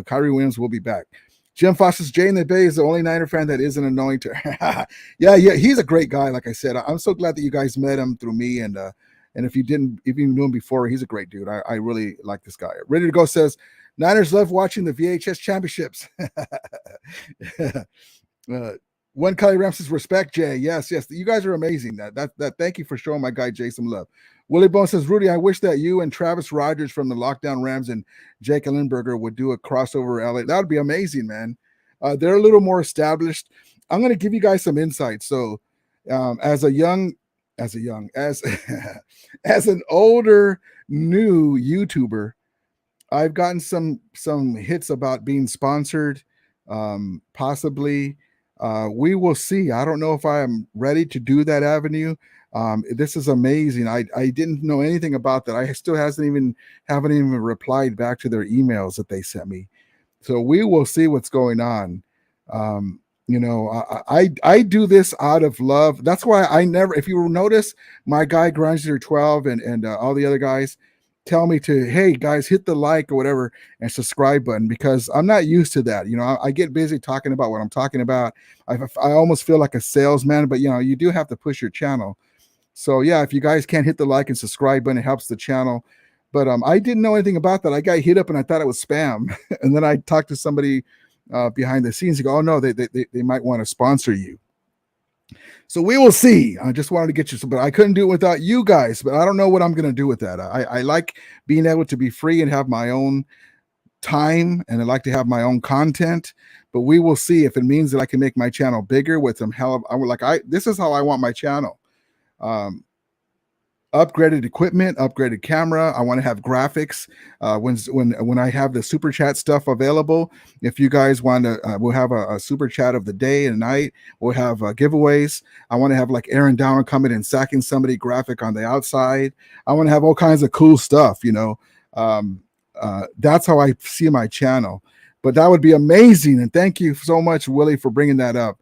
Kyrie Williams will be back. Jim Foster's Jay in the Bay is the only Niner fan that isn't annoying to. yeah, he's a great guy. Like I said, I'm so glad that you guys met him through me, and if you knew him before, he's a great dude. I really like this guy. Ready to Go says, Niners love watching the VHS championships. One Kelly Ram says, respect, Jay. Yes. You guys are amazing. That thank you for showing my guy Jay some love. Willie Bone says, Rudy, I wish that you and Travis Rogers from the Lockdown Rams and Jake Ellenberger would do a crossover LA. That would be amazing, man. They're a little more established. I'm going to give you guys some insight. So as an older new YouTuber, I've gotten some hits about being sponsored, possibly. We will see. I don't know if I am ready to do that avenue. This is amazing. I didn't know anything about that. I still haven't even replied back to their emails that they sent me. So we will see what's going on. Um, I do this out of love. That's why I never. If you notice, my guy Grinder 12 and all the other guys tell me to, hey guys, hit the like or whatever and subscribe button, because I'm not used to that. I get busy talking about what I'm talking about. I almost feel like a salesman, but you do have to push your channel. So yeah, if you guys can't hit the like and subscribe button, it helps the channel. But I didn't know anything about that. I got hit up and I thought it was spam. And then I talked to somebody behind the scenes. They go, oh no, they might want to sponsor you. So we will see. I just wanted to get you, but I couldn't do it without you guys. But I don't know what I'm going to do with that. I like being able to be free and have my own time, and I like to have my own content. But we will see if it means that I can make my channel bigger with some hell of. This is how I want my channel. Upgraded equipment, upgraded camera. I want to have graphics. When I have the super chat stuff available, if you guys want to, we'll have a super chat of the day and night. We'll have giveaways. I want to have like Aaron Down coming and sacking somebody graphic on the outside. I want to have all kinds of cool stuff. That's how I see my channel. But that would be amazing. And thank you so much, Willie, for bringing that up.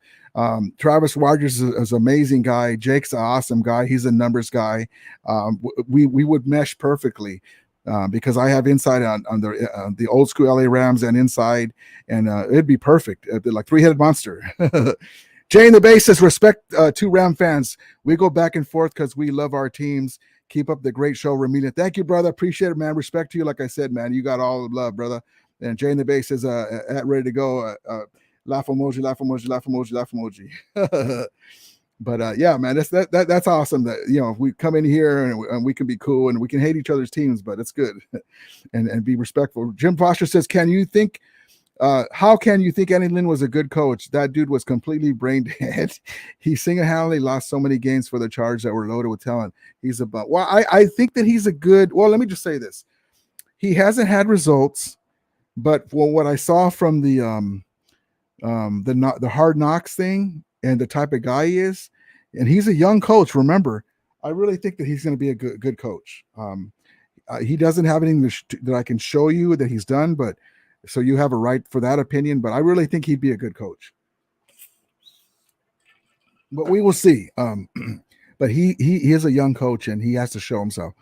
Travis Rogers is an amazing guy. Jake's an awesome guy. He's a numbers guy. We would mesh perfectly because I have insight on the old school LA Rams and inside, and it'd be perfect. It'd be like three-headed monster. Jay in the base says, respect to Ram fans. We go back and forth because we love our teams. Keep up the great show, Ramilia. Thank you, brother. Appreciate it, man. Respect to you. Like I said, man, you got all the love, brother. And Jay in the base says, at ready to go. Laugh emoji, laugh emoji, laugh emoji, laugh emoji. But yeah, man, that's awesome. That we come in here and we can be cool and we can hate each other's teams, but it's good and be respectful. Jim Foster says, how can you think Andy Lynn was a good coach? That dude was completely brain dead. He single-handedly lost so many games for the Chargers that were loaded with talent. I think that he's a good. Well, let me just say this: he hasn't had results, but what I saw from the hard knocks thing and the type of guy he is, and he's a young coach. Remember, I really think that he's going to be a good coach. He doesn't have anything that I can show you that he's done, but so you have a right for that opinion. But I really think he'd be a good coach. But we will see. But he is a young coach and he has to show himself.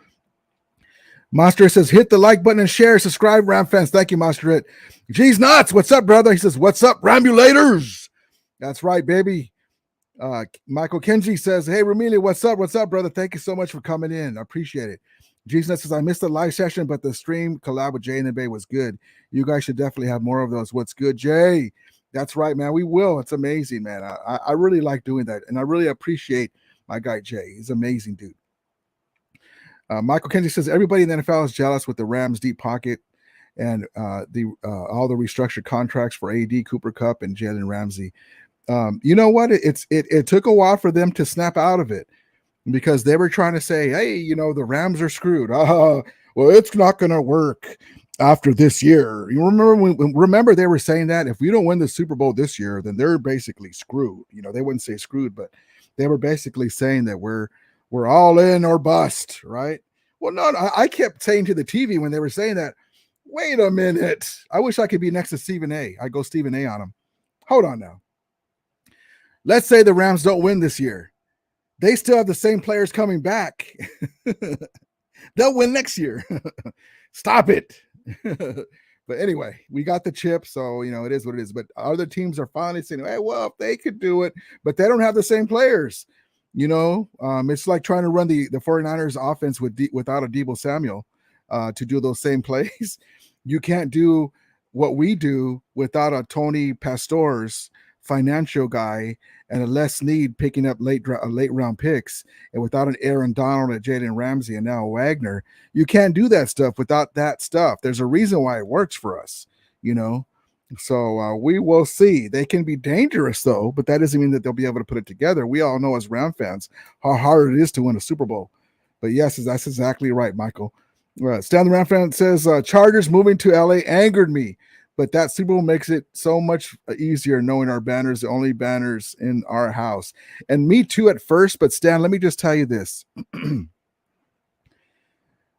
Monster says, hit the like button and share, subscribe, Ram fans. Thank you, Monster. G's nuts. What's up, brother? He says, what's up, Ramulators? That's right, baby. Michael Kenji says, hey, Ramilia, what's up? What's up, brother? Thank you so much for coming in. I appreciate it. G's nuts says, I missed the live session, but the stream collab with Jay and the Bay was good. You guys should definitely have more of those. What's good, Jay? That's right, man. We will. It's amazing, man. I really like doing that, and I really appreciate my guy, Jay. He's an amazing dude. Michael Kenji says everybody in the NFL is jealous with the Rams' deep pocket and all the restructured contracts for AD, Cooper Kupp, and Jalen Ramsey. You know what? It took a while for them to snap out of it because they were trying to say, hey, the Rams are screwed. Well, it's not going to work after this year. You remember they were saying that if we don't win the Super Bowl this year, then they're basically screwed. They wouldn't say screwed, but they were basically saying that we're all in or bust, right? Well, no, I kept saying to the TV when they were saying that, wait a minute. I wish I could be next to Stephen A. I go Stephen A on him. Hold on now. Let's say the Rams don't win this year. They still have the same players coming back. They'll win next year. Stop it. But anyway, we got the chip, so it is what it is. But other teams are finally saying, hey, well, if they could do it, but they don't have the same players. It's like trying to run the 49ers offense without a Deebo Samuel to do those same plays. You can't do what we do without a Tony Pastors financial guy and a Les Snead picking up late round picks, and without an Aaron Donald, a Jalen Ramsey, and now Wagner. You can't do that stuff without that stuff. There's a reason why it works for us, So we will see. They can be dangerous, though, but that doesn't mean that they'll be able to put it together. We all know as Ram fans how hard it is to win a Super Bowl. But yes, that's exactly right, Michael. Stan the Ram fan says, Chargers moving to LA angered me, but that Super Bowl makes it so much easier knowing our banners, the only banners in our house. And me too at first, but Stan, let me just tell you this.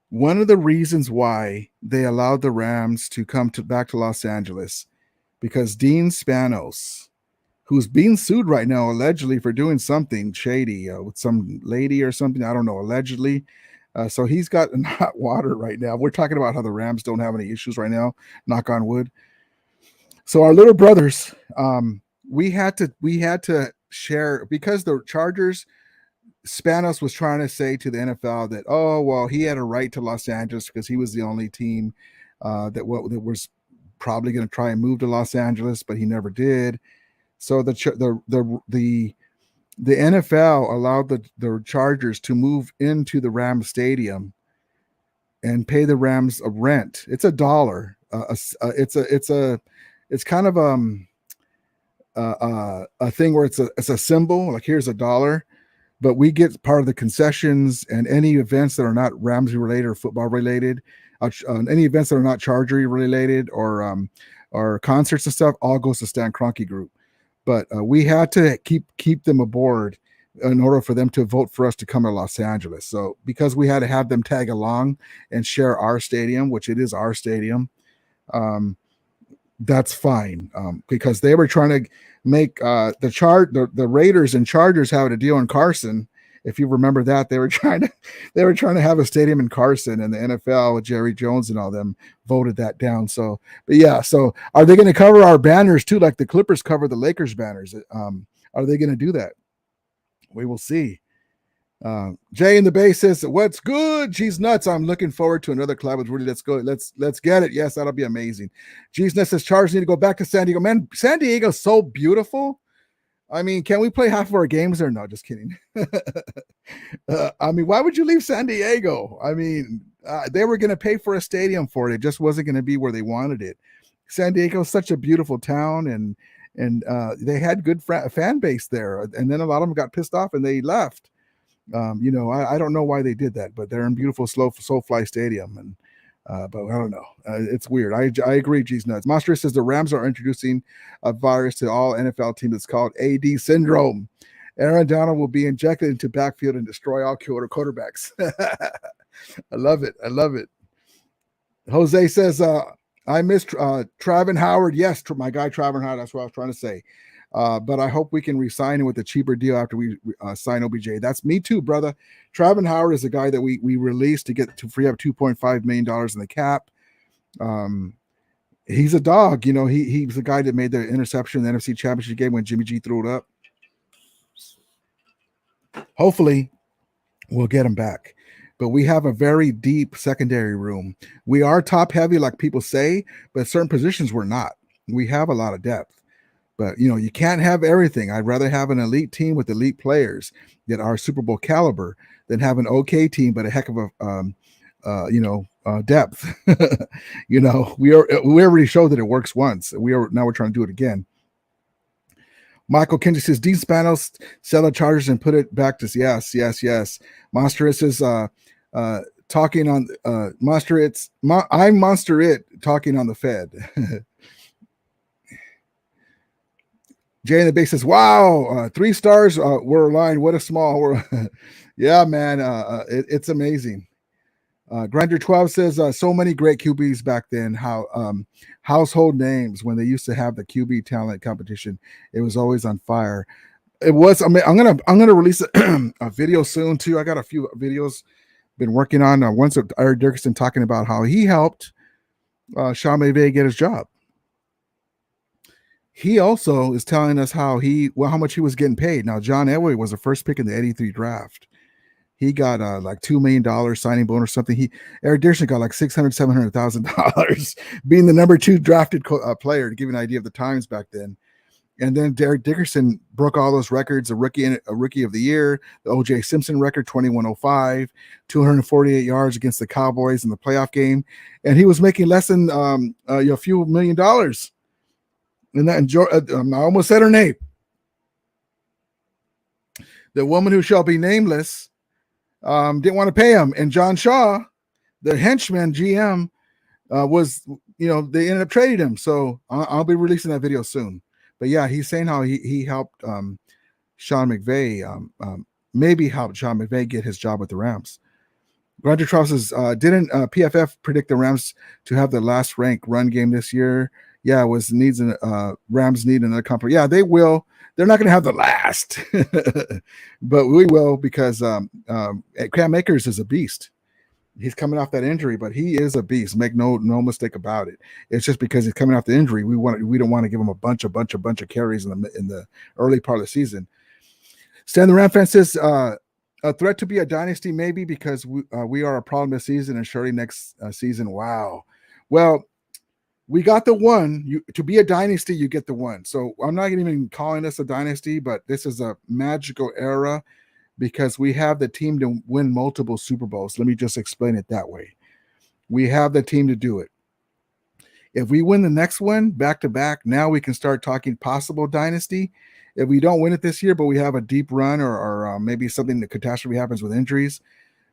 One of the reasons why they allowed the Rams to come back to Los Angeles, because Dean Spanos, who's being sued right now allegedly for doing something shady with some lady or something, I don't know, allegedly. So he's got in hot water right now. We're talking about how the Rams don't have any issues right now, knock on wood. So our little brothers, we had to share, because the Chargers, Spanos was trying to say to the NFL that, oh, well, he had a right to Los Angeles because he was the only team that was probably going to try and move to Los Angeles, but he never did. So the NFL allowed the Chargers to move into the Rams stadium and pay the Rams a rent. It's $1. It's kind of a thing where it's a symbol, like here's $1, but we get part of the concessions and any events that are not Ramsey related or football related, any events that are not Charger related or concerts and stuff, all goes to Stan Kroenke Group. But we had to keep them aboard in order for them to vote for us to come to Los Angeles. So because we had to have them tag along and share our stadium, which it is our stadium, that's fine, because they were trying to make the Raiders and Chargers have a deal in Carson. If you remember that, they were trying to have a stadium in Carson, and the NFL with Jerry Jones and all them voted that down. So, but yeah, so are they going to cover our banners too, like the Clippers cover the Lakers banners? Are they going to do that? We will see. Jay in the Bay says, "What's good? Geez nuts! I'm looking forward to another collab with Rudy. Let's go. Let's get it. Yes, that'll be amazing." Geez nuts says, "Chargers need to go back to San Diego. Man, San Diego's so beautiful. I mean, can we play half of our games there? No, just kidding. I mean, why would you leave San Diego? I mean, they were going to pay for a stadium for it. It just wasn't going to be where they wanted it. San Diego is such a beautiful town, and they had good fan base there. And then a lot of them got pissed off and they left. I don't know why they did that, but they're in beautiful SoFly Stadium, and but I don't know. It's weird. I agree. Geez nuts. Monster says the Rams are introducing a virus to all NFL teams. It's called AD syndrome. Aaron Donald will be injected into backfield and destroy all quarterbacks. I love it. Jose says, I miss Travin Howard. Yes, my guy Travin Howard. That's what I was trying to say. But I hope we can re-sign him with a cheaper deal after we sign OBJ. That's me too, brother. Travin Howard is a guy that we released to free up $2.5 million in the cap. He's a dog. He was the guy that made the interception in the NFC Championship game when Jimmy G threw it up. Hopefully, we'll get him back. But we have a very deep secondary room. We are top heavy, like people say, but certain positions we're not. We have a lot of depth. But, you can't have everything. I'd rather have an elite team with elite players that are Super Bowl caliber than have an okay team, but a heck of a depth. We already showed that it works once. Now we're trying to do it again. Michael Kendrick says, Dean Spanos sell the Chargers and put it back to yes. Monster says, talking on Monster. I'm Monster It talking on the Fed. Jay in the Bay says, wow, 3 stars were aligned. What a small world. Yeah, man. It's amazing. Grinder 12 says, so many great QBs back then. How household names when they used to have the QB talent competition. It was always on fire. It was. I'm gonna release a video soon too. I got a few videos been working on. Once of Eric Dickerson talking about how he helped Sean McVay get his job. He also is telling us how much he was getting paid. Now, John Elway was the first pick in the 83 draft. He got like $2 million signing bonus or something. Eric Dickerson got like $700,000 being the number 2 drafted player, to give you an idea of the times back then. And then Derek Dickerson broke all those records: a rookie of the year, the O.J. Simpson record, 2105, 248 yards against the Cowboys in the playoff game, and he was making less than a few $1 million. And I almost said her name. The woman who shall be nameless didn't want to pay him, and John Shaw, the henchman GM, was they ended up trading him. So I'll be releasing that video soon. But yeah, he's saying how he helped Sean McVay, maybe helped Sean McVay get his job with the Rams. Roger Charles says, didn't PFF predict the Rams to have the last ranked run game this year? Yeah, Rams need another company. Yeah, they will. They're not going to have the last, but we will because Cam Akers is a beast. He's coming off that injury, but he is a beast. Make no mistake about it. It's just because he's coming off the injury, we don't want to give him a bunch of carries in the early part of the season. Stan the Ram fan says, a threat to be a dynasty, maybe because we are a problem this season and surely next season. Wow. Well, we got the one. To be a dynasty, you get the one. So I'm not even calling this a dynasty, but this is a magical era because we have the team to win multiple Super Bowls. Let me just explain it that way. We have the team to do it. If we win the next one back to back, now we can start talking possible dynasty. If we don't win it this year, but we have a deep run or maybe something that catastrophe happens with injuries,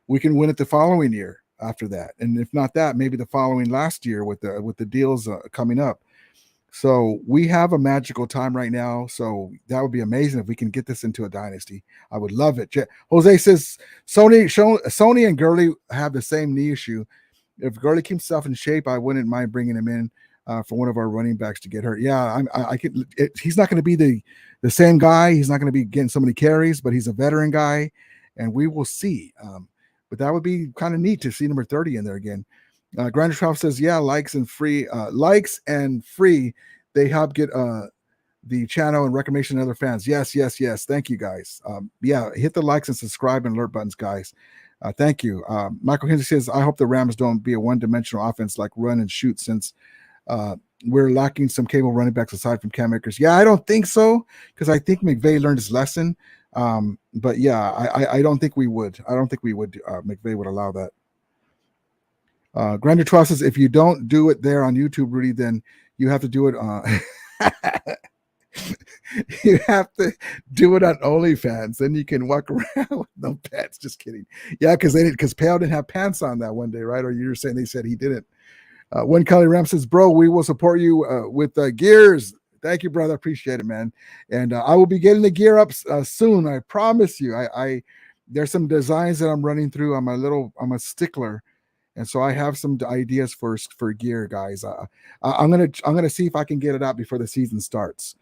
we can win it the following year after that. And if not that, maybe the following last year with the deals coming up. So we have a magical time right now. So that would be amazing if we can get this into a dynasty. I would love it. Jose says Sony and Gurley have the same knee issue. If Gurley keeps himself in shape, I wouldn't mind bringing him in for one of our running backs to get hurt. Yeah, he's not going to be the same guy. He's not going to be getting so many carries, but he's a veteran guy, and we will see. But that would be kind of neat to see number 30 in there again. Grinder 12 says, yeah, likes and free. They help get the channel and recommendation to other fans. Yes. Thank you, guys. Yeah, hit the likes and subscribe and alert buttons, guys. Thank you. Michael Henry says, I hope the Rams don't be a one-dimensional offense like run and shoot since we're lacking some capable running backs aside from Cam Akers. Yeah, I don't think so because I think McVay learned his lesson. But yeah, I don't think we would. McVay would allow that. Grander 12 says, if you don't do it there on YouTube, Rudy, then you have to do it you have to do it on OnlyFans. Then you can walk around with no pants. Just kidding. Yeah, because Pale didn't have pants on that one day, right? Or you're saying they said he didn't. When Kelly Ram says, bro, we will support you with gears. Thank you, brother. Appreciate it, man. And I will be getting the gear up soon. I promise you. I there's some designs that I'm running through. I'm a stickler. And so I have some ideas for gear, guys. I'm gonna see if I can get it out before the season starts.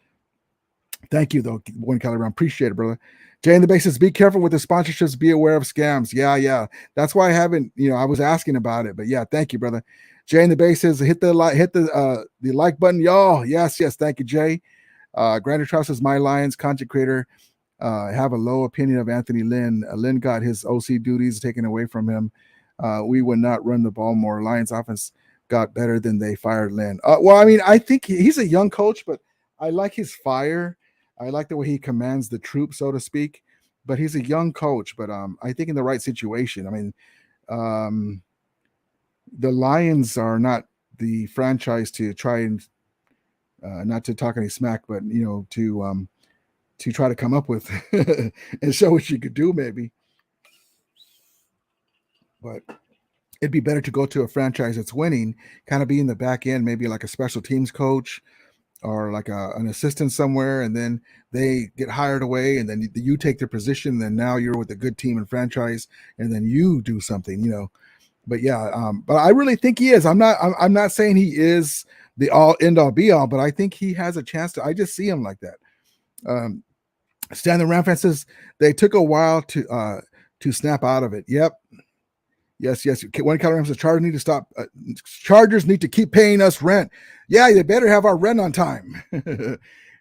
Thank you, though, One Kelly Brown. Appreciate it, brother. Jay in the base says, be careful with the sponsorships. Be aware of scams. Yeah. That's why I haven't. I was asking about it, but yeah, thank you, brother. Jay in the base says, hit the like button, y'all. Yes. Thank you, Jay. Grander Trout says, my Lions content creator have a low opinion of Anthony Lynn. Lynn got his OC duties taken away from him. We would not run the ball more. Lions offense got better than they fired Lynn. Well, I mean, I think he's a young coach, but I like his fire. I like the way he commands the troops, so to speak. But he's a young coach. But I think in the right situation. I mean, the Lions are not the franchise to try and not to talk any smack, but to try to come up with and show what you could do, maybe. But it'd be better to go to a franchise that's winning, kind of be in the back end, maybe like a special teams coach or like an assistant somewhere, and then they get hired away, and then you take their position. Then now you're with a good team and franchise, and then you do something, But yeah, but I really think he is. I'm not saying he is the all end all be all, but I think he has a chance to. I just see him like that. Stan the Ram fan says they took a while to snap out of it. Yep. Yes. One Colorado says Chargers need to stop. Chargers need to keep paying us rent. Yeah, they better have our rent on time.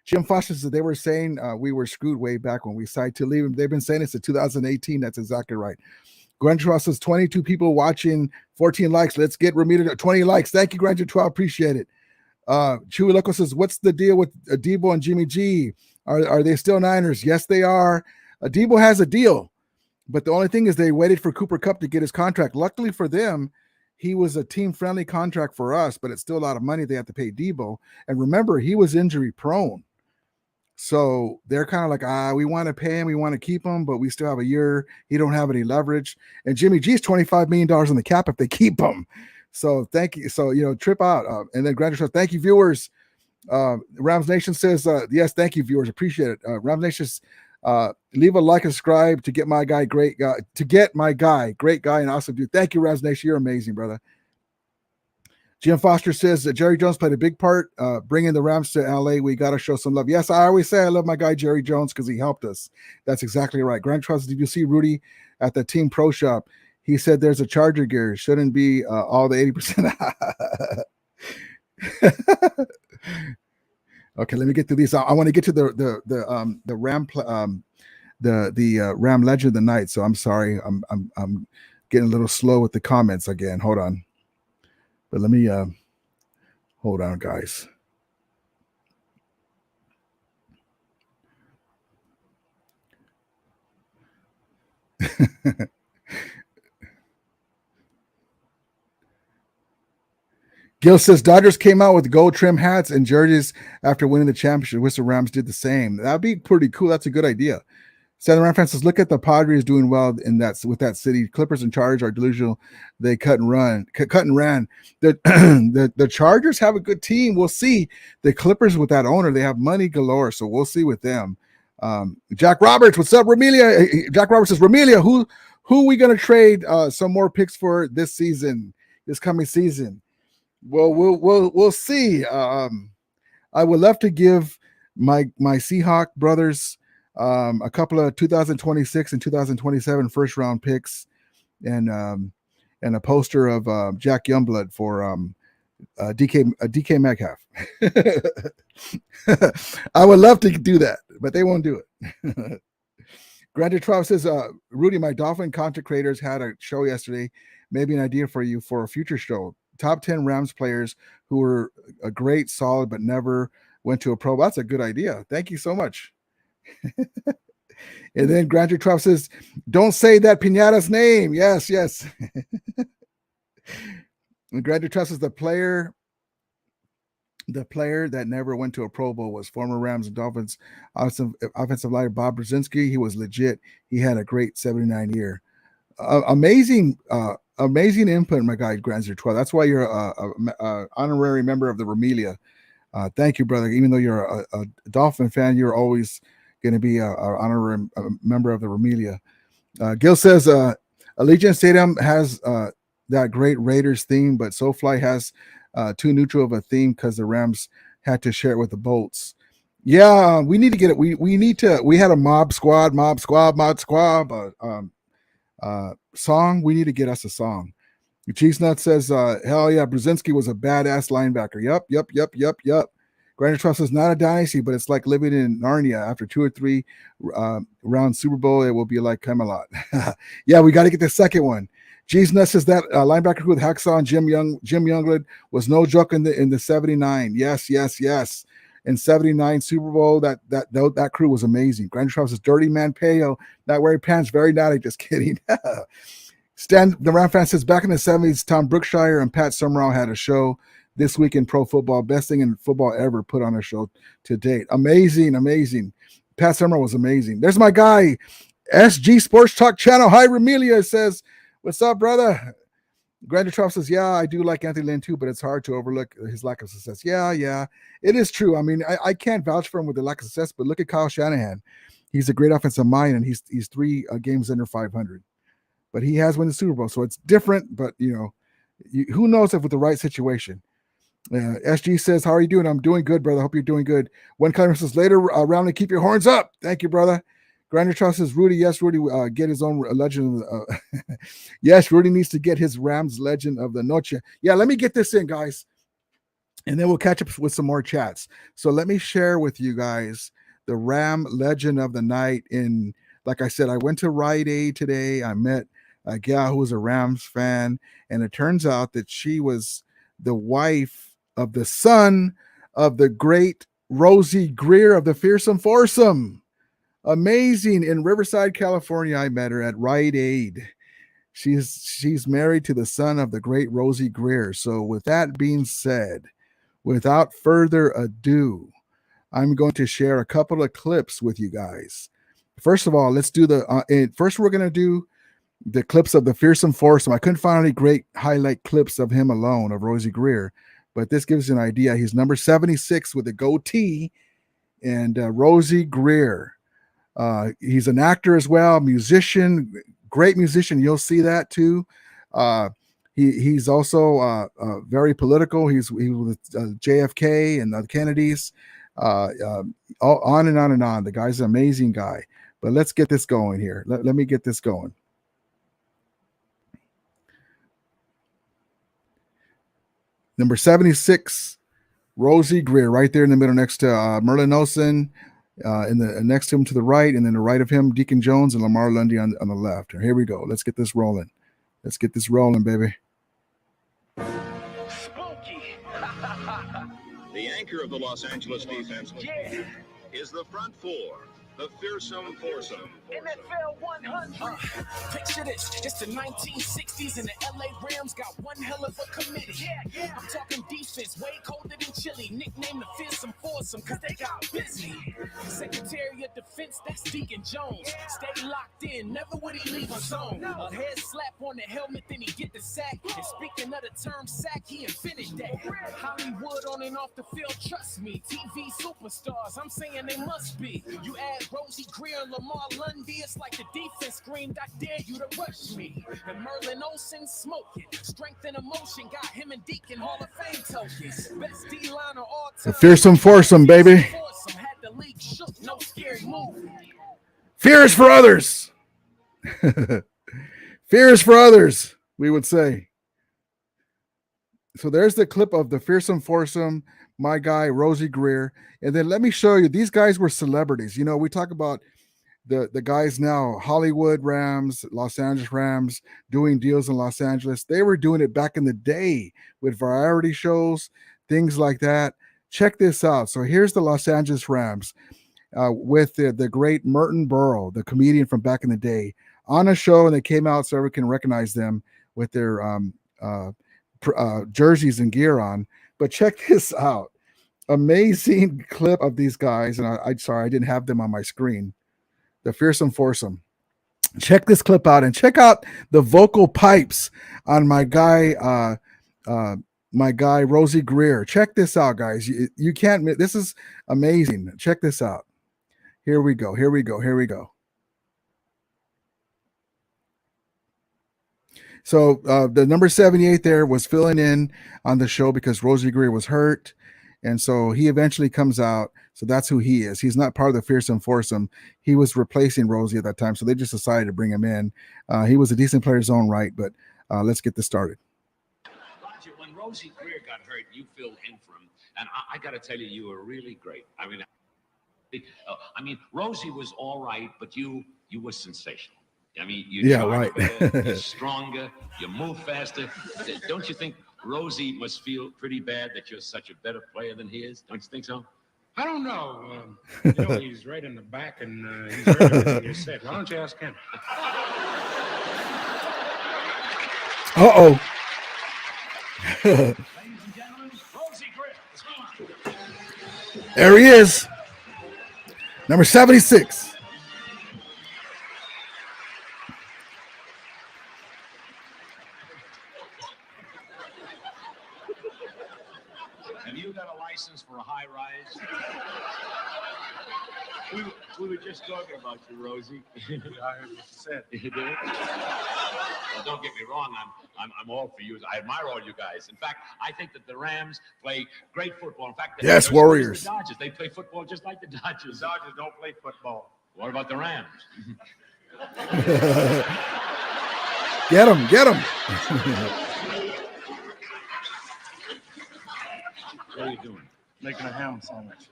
Jim Foster says they were saying we were screwed way back when we decided to leave. They've been saying it since 2018. That's exactly right. Granger 12 says 22 people watching, 14 likes. Let's get Ramilia to 20 likes. Thank you, Granger 12. Appreciate it. Chewy Loco says, what's the deal with Debo and Jimmy G? Are they still Niners? Yes, they are. Debo has a deal. But the only thing is they waited for Cooper Kupp to get his contract. Luckily for them, he was a team-friendly contract for us, but it's still a lot of money they have to pay Debo. And remember, he was injury-prone. So they're kind of like, we want to pay him, we want to keep him, but we still have a year. He don't have any leverage. And Jimmy G's $25 million in the cap if they keep him. So thank you. So trip out, and then Grand Trust. Thank you, viewers. Rams Nation says yes. Thank you, viewers. Appreciate it. Rams Nation, leave a like and subscribe to get my guy, great guy, great guy, and awesome dude. Thank you, Rams Nation. You're amazing, brother. Jim Foster says that Jerry Jones played a big part bringing the Rams to LA. We got to show some love. Yes, I always say I love my guy Jerry Jones because he helped us. That's exactly right. Grand Trust, did you see Rudy at the Team Pro Shop? He said there's a charger gear. Shouldn't be all the 80%. Okay, let me get to these. I want to get to the Ram the Ram Legend of the Night. So I'm sorry, I'm getting a little slow with the comments again. Hold on, but let me hold on, guys. Gil says Dodgers came out with gold trim hats and jerseys after winning the championship. Wish the Rams did the same. That'd be pretty cool. That's a good idea. Southern Ram fans says, look at the Padres doing well in that with that city. Clippers and Chargers are delusional. They cut and ran. The Chargers have a good team. We'll see. The Clippers with that owner, they have money galore. So we'll see with them. Jack Roberts, what's up, Ramilia? Jack Roberts says, Ramilia, who are we going to trade some more picks for this season, this coming season? Well, we'll see. I would love to give my Seahawk brothers a couple of 2026 and 2027 first round picks, and a poster of Jack Youngblood for DK Metcalf. I would love to do that, but they won't do it. Granted, Trav says, Rudy, my Dolphin content creators had a show yesterday. Maybe an idea for you for a future show. Top 10 Rams players who were a great, solid, but never went to a pro. That's a good idea. Thank you so much. And then Graduate Trav says, don't say that Pinata's name. Yes. And Graduate Trav says the player that never went to a Pro Bowl was former Rams and Dolphins offensive lineman Bob Brzezinski. He was legit. He had a great 79 year. Amazing input, my guy, Graduate Trav. That's why you're a honorary member of the Ramilia. Thank you, brother. Even though you're a Dolphin fan, you're always going to be an honorary member of the Ramilia. Gil says Allegiant Stadium has that great Raiders theme, but SoFly has too neutral of a theme because the Rams had to share it with the Bolts. Yeah, we need to get it. We had a mob squad song. We need to get us a song. Cheese Nut says, hell yeah, Brzezinski was a badass linebacker. Yep. Granite Trust is not a dynasty, but it's like living in Narnia. After 2 or 3 round Super Bowl, it will be like Camelot. Yeah, we got to get the second one. Cheese Nut says that linebacker with Hacksaw and Jim Youngblood was no joke in the 79. Yes. In 79 Super Bowl, that crew was amazing. Granite Trust is Dirty Man Payo, not wearing pants, very naughty. Just kidding. Stan, the Ram fan says, back in the 70s, Tom Brookshire and Pat Summerall had a show this week in pro football. Best thing in football ever put on a show to date. Amazing. Pat Summerall was amazing. There's my guy, SG Sports Talk Channel. Hi, Ramilia says, what's up, brother? Grandeur Trough says, yeah, I do like Anthony Lynn too, but it's hard to overlook his lack of success. Yeah. It is true. I mean, I can't vouch for him with the lack of success, but look at Kyle Shanahan. He's a great offensive mind, and he's 3 games under 500. But he has won the Super Bowl, so it's different. But who knows if with the right situation. SG says, how are you doing? I'm doing good, brother. Hope you're doing good. One Connor says, later round to keep your horns up. Thank you, brother. Grinder Charles says, Rudy, yes, Rudy, get his own legend. Yes, Rudy needs to get his Rams legend of the Noche. Yeah, let me get this in, guys. And then we'll catch up with some more chats. So let me share with you guys the Ram legend of the night. Like I said, I went to Rite Aid today. I met a gal who was a Rams fan, and it turns out that she was the wife of the son of the great Rosie Greer of the Fearsome Foursome. Amazing. In Riverside, California, I met her at Rite Aid. She's married to the son of the great Rosie Greer. So with that being said, without further ado, I'm going to share a couple of clips with you guys. First of all, let's do first we're going to do the clips of the fearsome foursome. I couldn't find any great highlight clips of him alone, of Rosie Greer, but this gives you an idea. He's number 76 with a goatee, and Rosie Greer. He's an actor as well, musician, great musician. You'll see that too. He's also very political. He was with JFK and the Kennedys. On and on and on. The guy's an amazing guy. But let's get this going here. Let me get this going. Number 76, Rosie Greer, right there in the middle, next to Merlin Olsen, in the next to him to the right, and then the right of him, Deacon Jones and Lamar Lundy on the left. Here we go. Let's get this rolling. Let's get this rolling, baby. The anchor of the Los Angeles defense is the front four. The fearsome foursome. NFL 100. Picture this, it's the 1960s and the LA Rams got one hell of a committee. I'm talking defense, way colder than Chile. Nicknamed the fearsome foursome, cause they got busy. Secretary of Defense, that's Deacon Jones. Stay locked in, never would he leave a zone. A head slap on the helmet, then he get the sack. And speaking of the term sack, he invented that. Hollywood on and off the field, trust me. TV superstars, I'm saying they must be. You add Rosie Greer and Lamar Lundy, it's like the defense screamed, I dare you to rush me. And Merlin Olsen smoking, strength and emotion got him and Deacon Hall of Fame tokens. Best D-line of all time. The fearsome foursome, baby. Had the league shook, no scary move. Fear is for others. Fear is for others, we would say. So there's the clip of the fearsome foursome, my guy, Rosie Greer. And then let me show you, these guys were celebrities. You know, we talk about the guys now, Hollywood Rams, Los Angeles Rams, doing deals in Los Angeles. They were doing it back in the day with variety shows, things like that. Check this out. So here's the Los Angeles Rams with the great Merton Burrow, the comedian from back in the day, on a show, and they came out so everyone can recognize them with their jerseys and gear on. But check this out. Amazing clip of these guys. And I'm sorry, I didn't have them on my screen. The fearsome foursome. Check this clip out and check out the vocal pipes on my guy, Rosie Greer. Check this out, guys. You can't, this is amazing. Check this out. Here we go. Here we go. Here we go. So the number 78 there was filling in on the show because Rosie Greer was hurt. And so he eventually comes out. So that's who he is. He's not part of the fearsome foursome. He was replacing Rosie at that time. So they just decided to bring him in. He was a decent player in his own right, but let's get this started. Roger, when Rosie Greer got hurt, you filled in for him. And I got to tell you, you were really great. I mean, Rosie was all right, but you were sensational. I mean, you're stronger, you move faster. Don't you think Rosie must feel pretty bad that you're such a better player than he is? Don't you think so? I don't know. He's right in the back, and he's heard everything you said. Why don't you ask him? Uh-oh. Ladies and gentlemen, Rosie Greer. There he is. Number 76. Have you got a license for a high rise? We were just talking about you, Rosie. I heard what you said. You did? Well, don't get me wrong. I'm all for you. I admire all you guys. In fact, I think that the Rams play great football. In fact, yes, Warriors. The Dodgers. They play football just like the Dodgers. The Dodgers don't play football. What about the Rams? Get him, get him. What are you doing? Making a ham sandwich.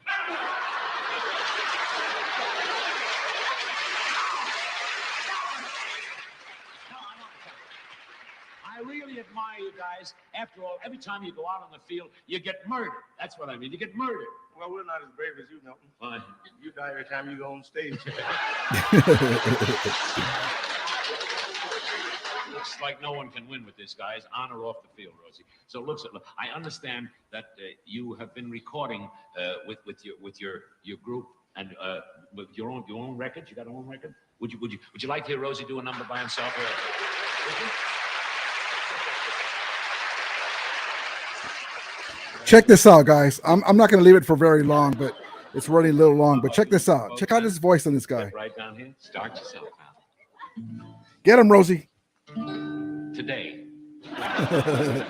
I really admire you guys. After all, every time you go out on the field, you get murdered. That's what I mean. You get murdered. Well, we're not as brave as you, Milton. Fine. You die every time you go on stage. Looks like no one can win with this, guys, on or off the field, Rosie. So look, I understand that you have been recording with your group, And with your own record, you got your own record. Would you like to hear Rosie do a number by himself? Check this out, guys. I'm not going to leave it for very long, but it's running a little long. But check this out. Check out this voice on this guy. Right down here. Start yourself now. Get him, Rosie. Today. There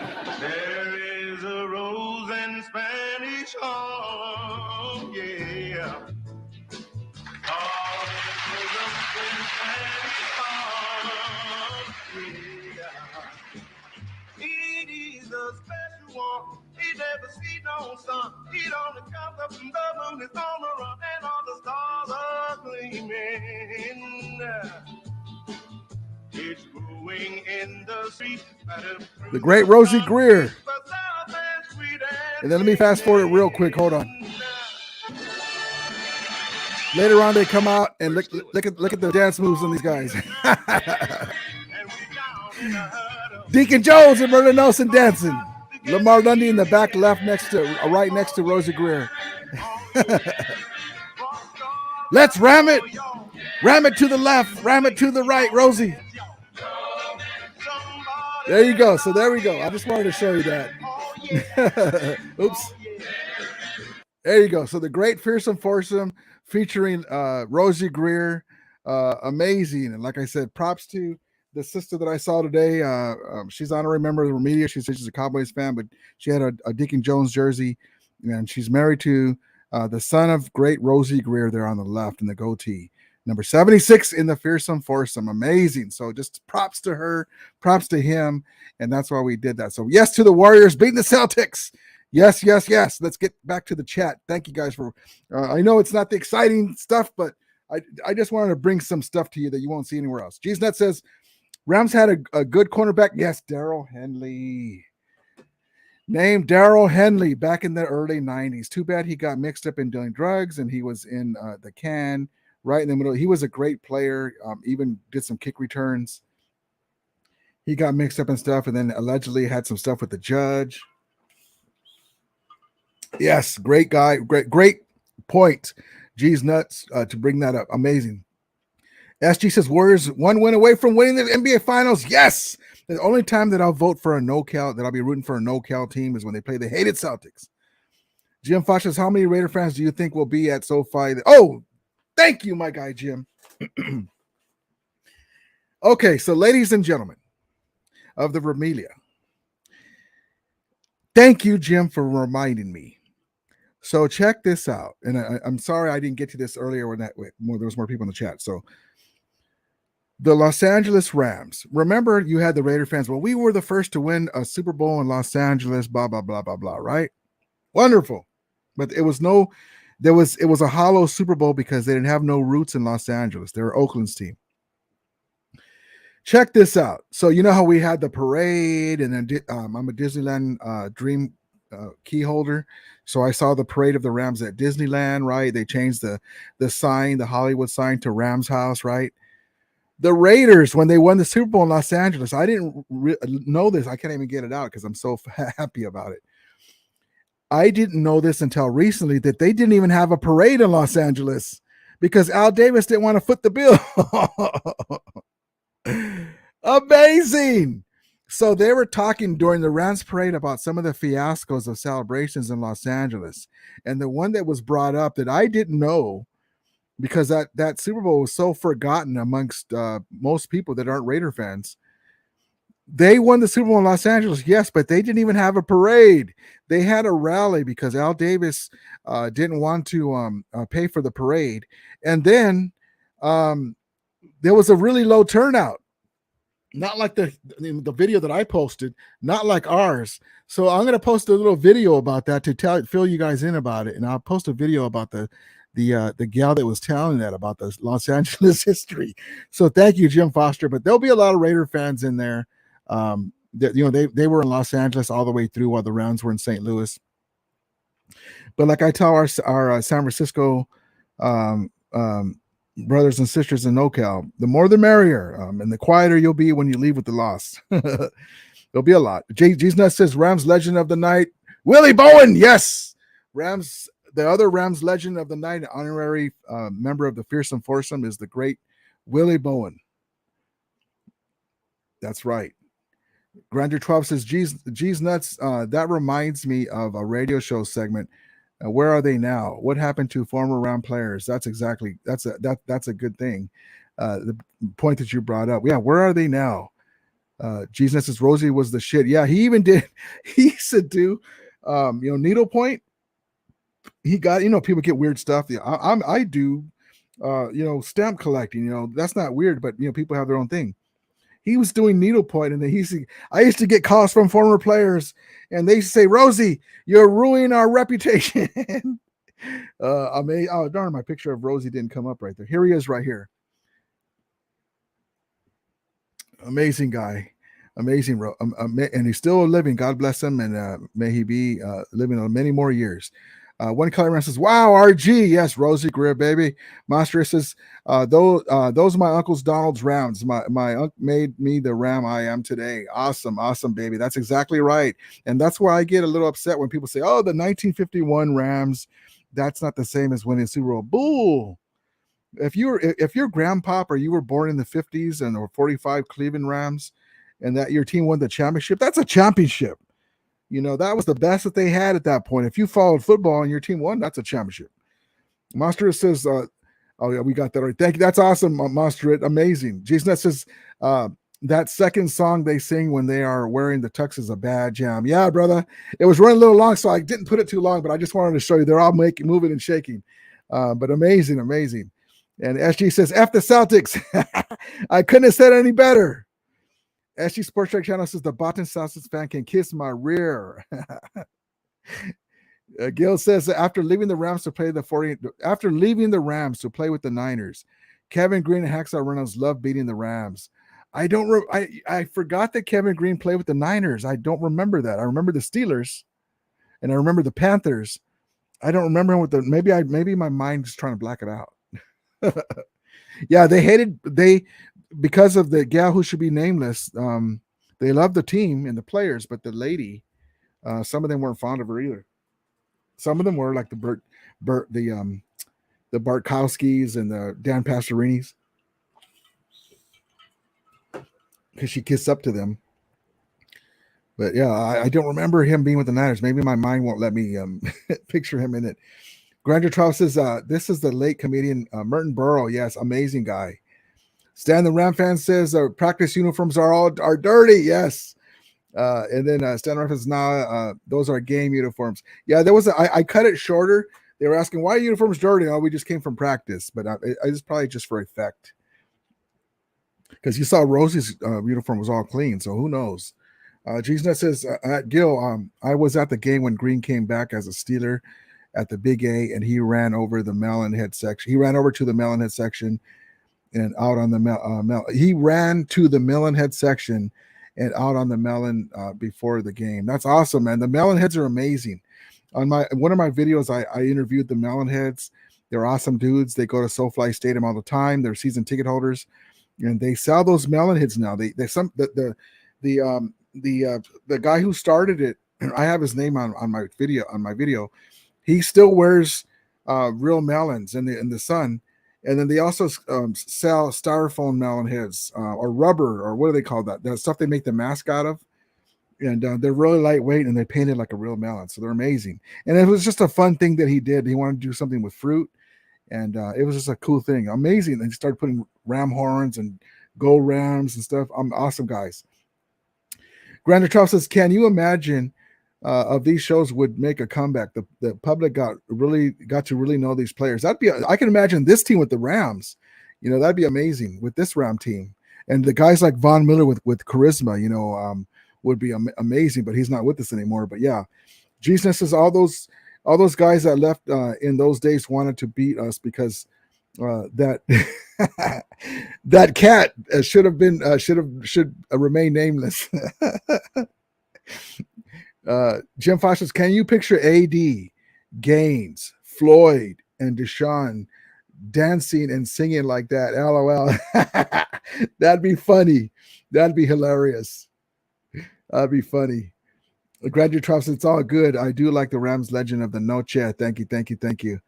is a rose in Spanish harm, yeah. Oh, there's a rose in Spanish harm, yeah. It is a special one. He never see no sun. He only comes up from the moon. It's on the run and all the stars are gleaming. It's growing in the street. The great Rosie Greer. And then let me fast forward real quick. Hold on. Later on, they come out and look at the dance moves on these guys. Deacon Jones and Merlin Nelson dancing. Lamar Lundy in the back left right next to Rosie Greer. Let's ram it. Ram it to the left. Ram it to the right, Rosie. There you go. So there we go. I just wanted to show you that. Oops. There you go. So the great Fearsome Foursome featuring Rosie Greer. Amazing. And like I said, props to the sister that I saw today. She's honorary member of the Ramilia. She says she's a Cowboys fan, but she had a Deacon Jones jersey. And she's married to the son of great Rosie Greer there on the left in the goatee. Number 76 in the Fearsome Foursome. Amazing. So just props to her, props to him. And that's why we did that. So yes to the Warriors beating the Celtics. Yes, yes, yes. Let's get back to the chat. Thank you guys for, I know it's not the exciting stuff, but I just wanted to bring some stuff to you that you won't see anywhere else. G's-Nut says, Rams had a good cornerback. Yes, Darrell Henley. Named Darrell Henley back in the early 90s. Too bad he got mixed up in doing drugs and he was in the can right in the middle. He was a great player, even did some kick returns. He got mixed up and stuff and then allegedly had some stuff with the judge. Yes, great guy. Great point. G's nuts to bring that up. Amazing. SG says Warriors one win away from winning the NBA Finals. Yes. The only time that I'll vote for a no-cal, that I'll be rooting for a no-cal team is when they play the hated Celtics. Jim Fox says, how many Raider fans do you think will be at SoFi? Oh, thank you, my guy, Jim. Okay, so ladies and gentlemen of the Ramilia, thank you, Jim, for reminding me. So check this out. And I'm sorry I didn't get to this earlier when there was more people in the chat. So the Los Angeles Rams. Remember, you had the Raider fans. Well, we were the first to win a Super Bowl in Los Angeles, blah, blah, blah, blah, blah, right? Wonderful. But it was a hollow Super Bowl because they didn't have no roots in Los Angeles. They were Oakland's team. Check this out. So you know how we had the parade, and then I'm a Disneyland dream key holder. So I saw the parade of the Rams at Disneyland, right? They changed the sign, the Hollywood sign, to Rams House, right? The Raiders, when they won the Super Bowl in Los Angeles, I didn't know this. I can't even get it out because I'm so happy about it. I didn't know this until recently that they didn't even have a parade in Los Angeles because Al Davis didn't want to foot the bill. Amazing. So they were talking during the Rams parade about some of the fiascos of celebrations in Los Angeles. And the one that was brought up that I didn't know, because that Super Bowl was so forgotten amongst most people that aren't Raider fans. They won the Super Bowl in Los Angeles, yes, but they didn't even have a parade. They had a rally because Al Davis didn't want to pay for the parade. And then there was a really low turnout. Not like the video that I posted, not like ours. So I'm going to post a little video about that to fill you guys in about it. And I'll post a video about the gal that was telling that about the Los Angeles history. So thank you, Jim Foster. But there'll be a lot of Raider fans in there. They were in Los Angeles all the way through while the Rams were in St. Louis. But like I tell our San Francisco brothers and sisters in NoCal, the more the merrier, and the quieter you'll be when you leave with the loss. There'll be a lot. G's Nut says Rams legend of the night, Willie Bowen. Yes, Rams the other Rams legend of the night, honorary member of the Fearsome Foursome, is the great Willie Bowen. That's right. Grander 12 says, geez nuts, that reminds me of a radio show segment. Where are they now? What happened to former round players? That's a good thing. The point that you brought up. Yeah, where are they now? Geez nuts says Rosie was the shit. Yeah, he even did. He used to do, needlepoint. He got, people get weird stuff. Yeah, I do, stamp collecting. That's not weird, but people have their own thing. He was doing needlepoint, and then I used to get calls from former players, and they used to say, Rosie, you're ruining our reputation. Oh darn, my picture of Rosie didn't come up right there. Here he is right here. Amazing guy. Amazing. And he's still living. God bless him, and may he be living many more years. One color man says, wow, RG. Yes, Rosie Greer, baby. Monster says, those are my uncle's Donald's rounds. My uncle made me the ram I am today. Awesome, baby. That's exactly right. And that's why I get a little upset when people say, oh, the 1951 Rams, that's not the same as winning Super Bowl. Bull. If your grandpop or you were born in the 50s and or 45 Cleveland Rams, and that your team won the championship, that's a championship. That was the best that they had at that point. If you followed football and your team won, that's a championship. Monster says, oh yeah, we got that right. Thank you. That's awesome, Monster. Amazing. Jason says, that second song they sing when they are wearing the tux is a bad jam. Yeah, brother. It was running a little long, so I didn't put it too long, but I just wanted to show you they're all moving and shaking. But amazing. And SG says, F the Celtics. I couldn't have said it any better. SG Sports Track Channel says the Boston Celtics fan can kiss my rear. Gil says that after leaving the Rams to play with the Niners, Kevin Green and Hacksaw Reynolds love beating the Rams. I forgot that Kevin Green played with the Niners. I don't remember that. I remember the Steelers, and I remember the Panthers. I don't remember him with maybe my mind's trying to black it out. Yeah, because of the gal who should be nameless. They loved the team and the players, but the lady, some of them weren't fond of her either. Some of them were like the Bartkowskis and the Dan Pastorinis, because she kissed up to them. But yeah, I don't remember him being with the Niners. Maybe my mind won't let me picture him in it. Grander 12 says, this is the late comedian Merton Burrow. Yes, amazing guy. Stan the Ram fan says practice uniforms are dirty. Yes. And then Stan Ram says, nah, those are game uniforms. Yeah, there was I cut it shorter. They were asking, why are uniforms dirty? Oh, we just came from practice. But it's probably just for effect. Because you saw Rosie's uniform was all clean. So who knows? Gina says, Gil, I was at the game when Green came back as a Steeler at the Big A, and he ran over the Melonhead section. He ran over to the Melonhead section and out on the he ran to the Melonhead section and out on the Melon before the game. That's awesome, man. The Melonheads are amazing. On one of my videos, I interviewed the Melonheads. They're awesome dudes. They go to SoFi Stadium all the time. They're season ticket holders, and they sell those Melonheads now. The guy who started it, I have his name on my video. He still wears real melons in the sun. And then they also sell styrofoam melon heads or rubber, or what do they call that? That stuff they make the mask out of. And they're really lightweight, and they painted like a real melon. So they're amazing. And it was just a fun thing that he did. He wanted to do something with fruit. And it was just a cool thing. Amazing. And he started putting ram horns and gold rams and stuff. Awesome guys. Grander Charles says, can you imagine of these shows would make a comeback? The public got to really know these players. I can imagine this team with the Rams. That'd be amazing with this Ram team. And the guys like Von Miller with charisma, would be amazing, but he's not with us anymore. But yeah, Jesus says all those guys that left in those days wanted to beat us because that that cat should remain nameless. Jim Fox says, can you picture AD, Gaines, Floyd, and Deshaun dancing and singing like that? LOL. That'd be funny. That'd be hilarious. That'd be funny. Graduate Troughs, it's all good. I do like the Rams legend of the Noche. Thank you, thank you, thank you.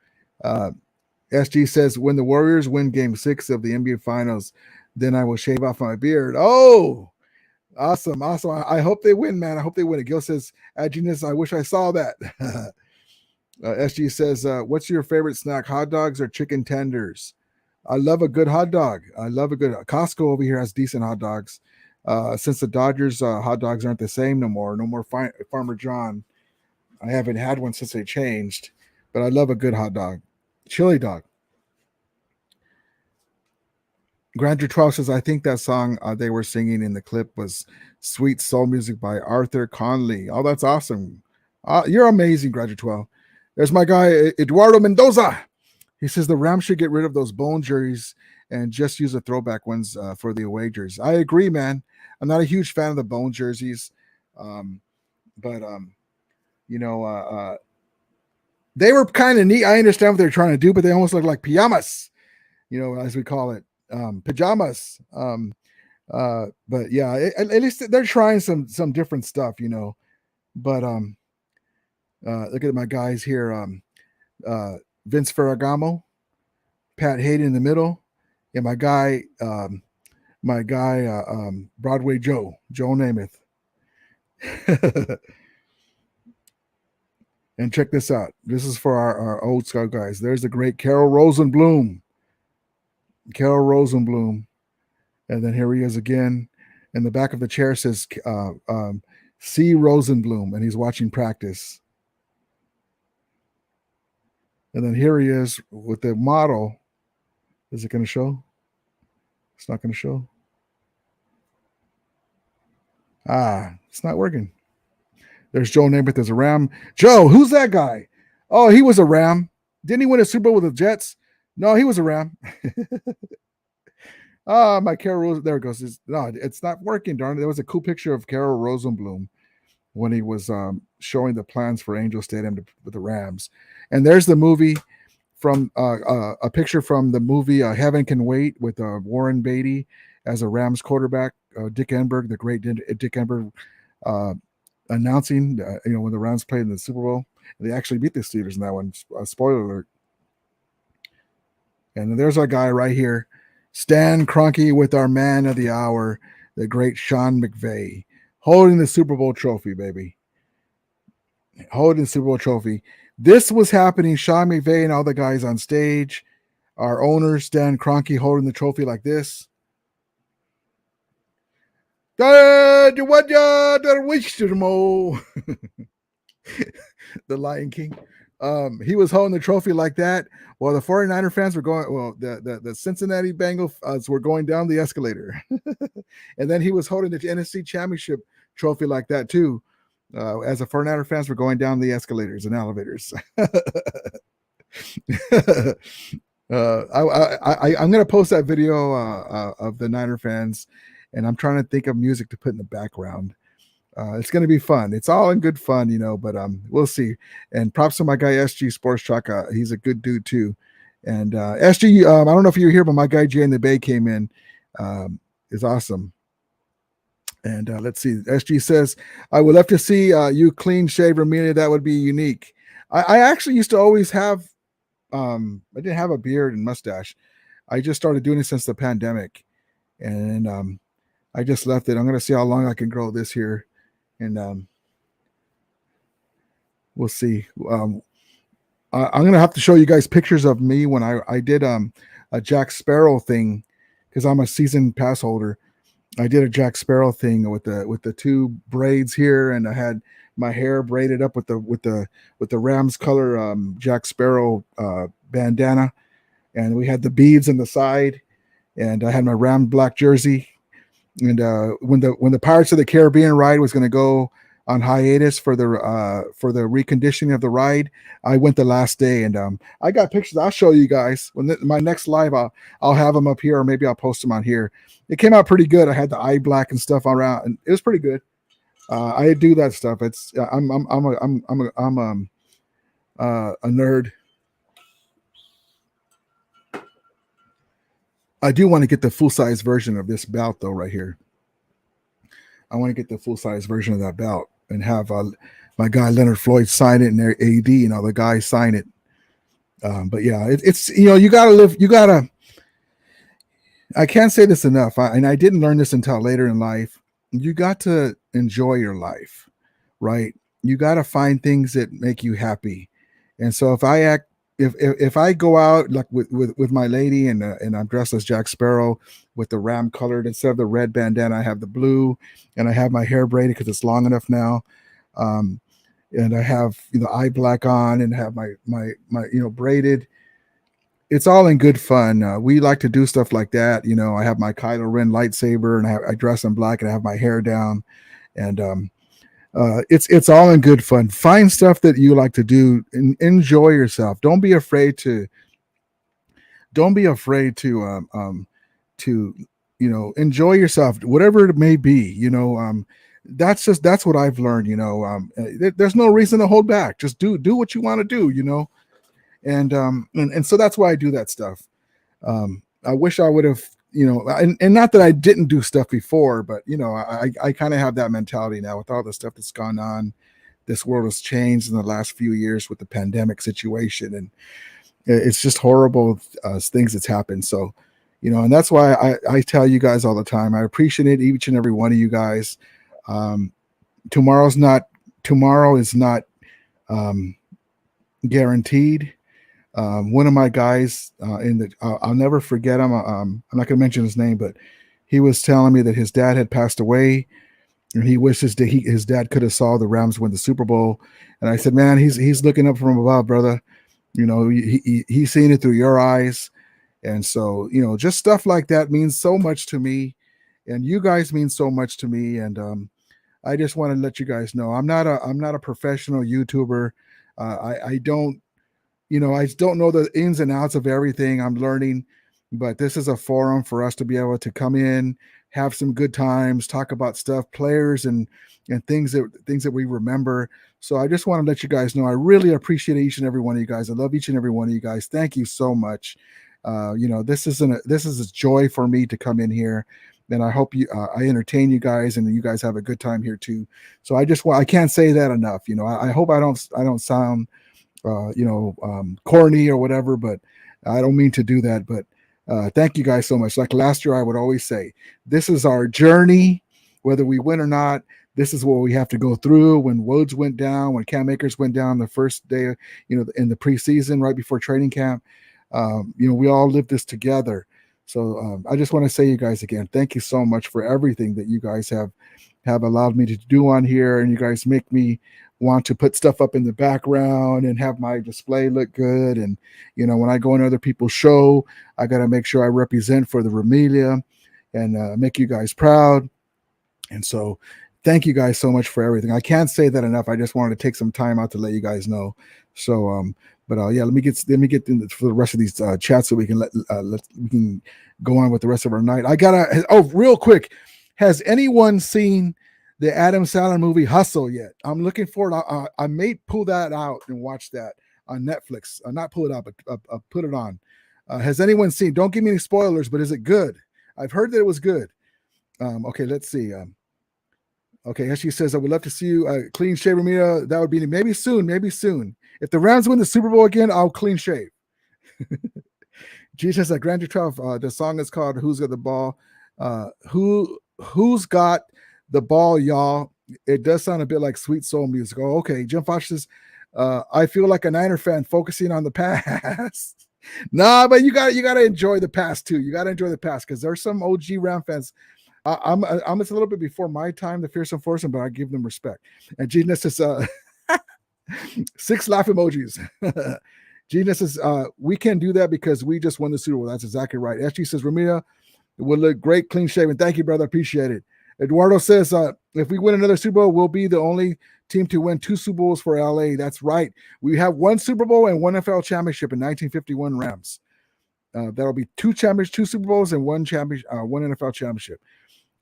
SG says, when the Warriors win game 6 of the NBA Finals, then I will shave off my beard. Oh, awesome, awesome. I hope they win, man. I hope they win. Gil says, Genius, I wish I saw that. SG says, what's your favorite snack, hot dogs or chicken tenders? I love a good hot dog. I love a good Costco over here has decent hot dogs. Since the Dodgers hot dogs aren't the same no more, Farmer John. I haven't had one since they changed, but I love a good hot dog. Chili dog. Grandeur 12 says, I think that song they were singing in the clip was Sweet Soul Music by Arthur Conley. Oh, that's awesome. You're amazing, Grandeur 12. There's my guy, Eduardo Mendoza. He says the Rams should get rid of those bone jerseys and just use the throwback ones for the away jerseys. I agree, man. I'm not a huge fan of the bone jerseys. But they were kind of neat. I understand what they're trying to do, but they almost look like pajamas, as we call it, pajamas. But yeah, at least they're trying some different stuff, But look at my guys here. Vince Ferragamo, Pat Hayden in the middle, and my guy, Broadway Joe Namath. And check this out. This is for our old school guys. There's the great Carol Rosenblum. And then here he is again. And the back of the chair says C. Rosenblum, and he's watching practice. And then here he is with the model. Is it going to show? It's not going to show. It's not working. There's Joe Namath as a Ram. Joe, who's that guy? Oh, he was a Ram. Didn't he win a Super Bowl with the Jets? No, he was a Ram. My Carol Rose. There it goes. It's not working, darn it. There was a cool picture of Carol Rosenblum when he was showing the plans for Angel Stadium with the Rams. And there's the movie from a picture from the movie Heaven Can Wait with Warren Beatty as a Rams quarterback. Dick Enberg, the great Dick Enberg, announcing, when the Rams played in the Super Bowl. They actually beat the Steelers in that one. Spoiler alert. And then there's our guy right here, Stan Kroenke, with our man of the hour, the great Sean McVay, holding the Super Bowl trophy, baby. Holding the Super Bowl trophy. This was happening. Sean McVay and all the guys on stage. Our owner, Stan Kroenke, holding the trophy like this. The Lion King. He was holding the trophy like that while the 49er fans were going, the Cincinnati Bengals were going down the escalator. And then he was holding the NFC Championship trophy like that too, as the 49er fans were going down the escalators and elevators. I'm going to post that video of the Niner fans, and I'm trying to think of music to put in the background. It's going to be fun. It's all in good fun, but we'll see. And props to my guy, SG Sports Truck. He's a good dude too. And SG, I don't know if you're here, but my guy, Jay in the Bay came in. Is awesome. And let's see. SG says, I would love to see you clean shave Ramilia. That would be unique. I actually used to always have, I didn't have a beard and mustache. I just started doing it since the pandemic. And I just left it. I'm going to see how long I can grow this here. And we'll see. I'm going to have to show you guys pictures of me when I did a Jack Sparrow thing, because I'm a season pass holder. I did a Jack Sparrow thing with the two braids here, and I had my hair braided up with the Rams color Jack Sparrow bandana, and we had the beads on the side, and I had my Ram black jersey. And when the Pirates of the Caribbean ride was going to go on hiatus for the reconditioning of the ride, I went the last day, and I got pictures. I'll show you guys when my next live. I'll have them up here, or maybe I'll post them on here. It came out pretty good. I had the eye black and stuff around, and it was pretty good. I do that stuff. It's I'm a nerd. I do want to get the full-size version of this belt, though, right here. I want to get the full-size version of that belt. and have my guy Leonard Floyd sign it and their AD and all the guys sign it. But yeah, it's you gotta live. You gotta. I can't say this enough, and I didn't learn this until later in life. You got to enjoy your life, right? You got to find things that make you happy. And so if I go out like with my lady and I'm dressed as Jack Sparrow with the ram colored instead of the red bandana, I have the blue, and I have my hair braided because it's long enough now. Um, and I have eye black on and have my braided. It's all in good fun. We like to do stuff like that. I have my Kylo Ren lightsaber and I dress in black and I have my hair down, and it's all in good fun. Find stuff that you like to do and enjoy yourself. Don't be afraid to enjoy yourself, whatever it may be. That's what I've learned. There's no reason to hold back. Just do what you want to do. And so that's why I do that stuff. I wish I would have, and not that I didn't do stuff before, but I kind of have that mentality now with all the stuff that's gone on. This world has changed in the last few years with the pandemic situation, and it's just horrible things that's happened. So, and that's why I tell you guys all the time, I appreciate each and every one of you guys. Tomorrow is not guaranteed. One of my guys I'll never forget him. I'm not going to mention his name, but he was telling me that his dad had passed away, and he wishes that his dad could have saw the Rams win the Super Bowl. And I said, man, he's looking up from above, brother. He's seeing it through your eyes. And so, just stuff like that means so much to me, and you guys mean so much to me. And I just want to let you guys know I'm not a professional YouTuber. I don't. I don't know the ins and outs of everything. I'm learning, but this is a forum for us to be able to come in, have some good times, talk about stuff, players, and things that we remember. So I just want to let you guys know I really appreciate each and every one of you guys. I love each and every one of you guys. Thank you so much. This is a joy for me to come in here, and I hope I entertain you guys and you guys have a good time here too. So I can't say that enough. I hope I don't sound corny or whatever, but I don't mean to do that. But thank you guys so much. Like last year, I would always say, this is our journey, whether we win or not. This is what we have to go through. When Woods went down, when Cam Akers went down the first day, in the preseason, right before training camp, we all lived this together. So I just want to say, you guys, again, thank you so much for everything that you guys have allowed me to do on here, and you guys make me want to put stuff up in the background and have my display look good. And when I go on other people's show, I got to make sure I represent for the Ramilia and make you guys proud. And so thank you guys so much for everything. I can't say that enough. I just wanted to take some time out to let you guys know. So but yeah, let me get for the rest of these chats so we can we can go on with the rest of our night. Real quick, has anyone seen the Adam Sandler movie Hustle yet? I'm looking forward. I may pull that out and watch that on Netflix. Not pull it out, but put it on. Has anyone seen? Don't give me any spoilers, but is it good? I've heard that it was good. Okay, let's see. Okay, she says, I would love to see you clean shave, Ramilia. That would be maybe soon. If the Rams win the Super Bowl again, I'll clean shave. Jesus at Grand 12. The song is called "Who's Got the Ball." Who's got the ball, y'all? It does sound a bit like sweet soul music. Oh, okay. Jim Fox says, I feel like a Niner fan focusing on the past. Nah, but you got to enjoy the past too. You got to enjoy the past because there's some OG Ram fans. I'm it's a little bit before my time, the fearsome foursome, but I give them respect. And Gina says, 6 laugh emojis. Gina says, we can do that because we just won the Super Bowl. That's exactly right. SG says, Ramilia, it would look great, clean shaven. Thank you, brother. Appreciate it. Eduardo says, if we win another Super Bowl, we'll be the only team to win 2 Super Bowls for LA. That's right. We have 1 Super Bowl and 1 NFL championship in 1951 Rams. That'll be 2 Super Bowls and 1 NFL championship.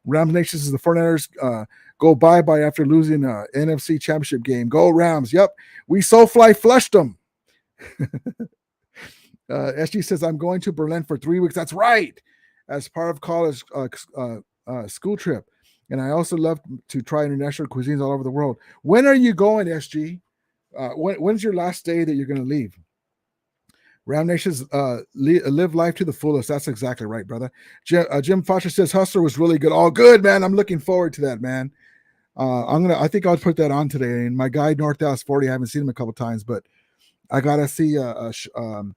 Rams Nation says the 49ers go bye-bye after losing NFC championship game. Go Rams. Yep. We flushed them. SG says, I'm going to Berlin for 3 weeks. That's right. As part of college school trip. and I also love to try international cuisines all over the world. When are you going, SG? When's your last day that you're going to leave? Ram Nation's live life to the fullest. That's exactly right, brother. Jim Foster says Hustler was really good. All good, man. I'm looking forward to that, man. I think I'll put that on today. And my guy North Dallas 40, I haven't seen him a couple times, but I gotta see the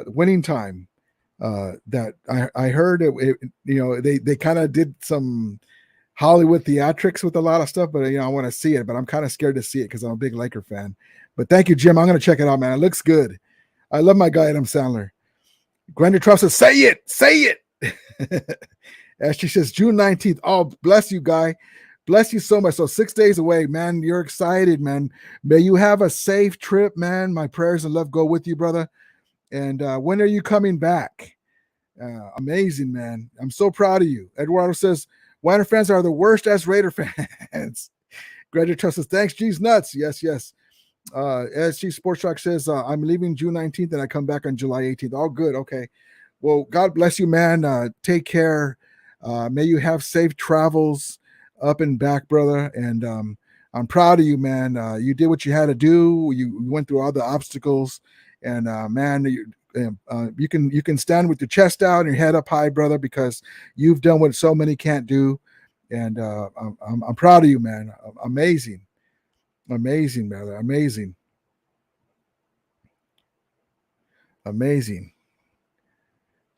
winning time. That I heard they kind of did some Hollywood theatrics with a lot of stuff, but I want to see it, but I'm kind of scared to see it because I'm a big Laker fan. But thank you, Jim. I'm gonna check it out, man. It looks good. I love my guy Adam Sandler. Grander Trump says, say it. As she says, June 19th. Oh, bless you, guy. Bless you so much. So 6 days away, man. You're excited, man. May you have a safe trip, man. My prayers and love go with you, brother. And when are you coming back? Amazing, man. I'm so proud of you. Eduardo says, Weiner fans are the worst as Raider fans. Grander Trump says, thanks, G's nuts. Yes. SG Sports Talk says, I'm leaving June 19th and I come back on July 18th. All good. Okay. Well, God bless you, man. Take care. May you have safe travels up and back, brother. And I'm proud of you, man. You did what you had to do. You went through all the obstacles, and man, you can stand with your chest out and your head up high, brother, because you've done what so many can't do. And I'm proud of you, man. Amazing, brother. Amazing.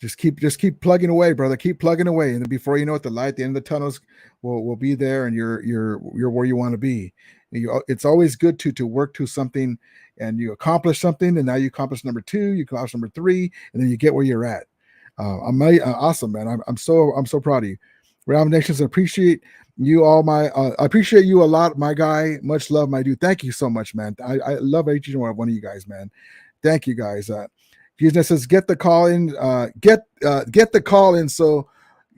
Just keep plugging away, brother. Keep plugging away, and then before you know it, the light at the end of the tunnels will be there, and you're where you want to be. It's always good to work to something, and you accomplish something, and now you accomplish number 2, you accomplish number 3, and then you get where you're at. Awesome, man. I'm so proud of you. Ram Nations, appreciate you all. I appreciate you a lot, my guy. Much love, my dude. Thank you so much, man. I love each and one of you guys, man. Thank you, guys. Jesus says, get the call in. Get the call in. So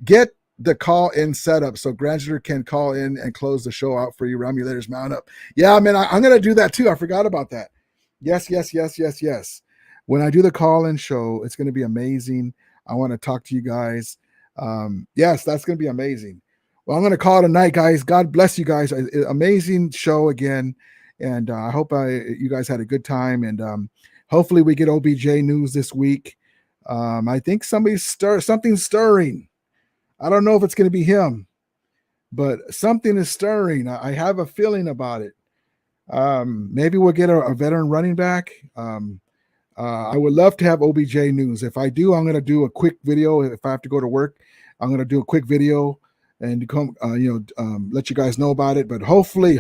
get the call in setup so Granger can call in and close the show out for you. Ramulators mount up. Yeah, man, I'm gonna do that too. I forgot about that. Yes. When I do the call in show, it's gonna be amazing. I want to talk to you guys. Yes, that's gonna be amazing. Well, I'm gonna call it a night, guys. God bless you guys. Amazing show again, and I hope you guys had a good time. And hopefully we get OBJ news this week. I think something's stirring. I don't know if it's going to be him, but something is stirring. I have a feeling about it. Maybe we'll get a veteran running back. I would love to have OBJ news. If I do, I'm going to do a quick video. If I have to go to work, I'm going to do a quick video and come, let you guys know about it. But hopefully,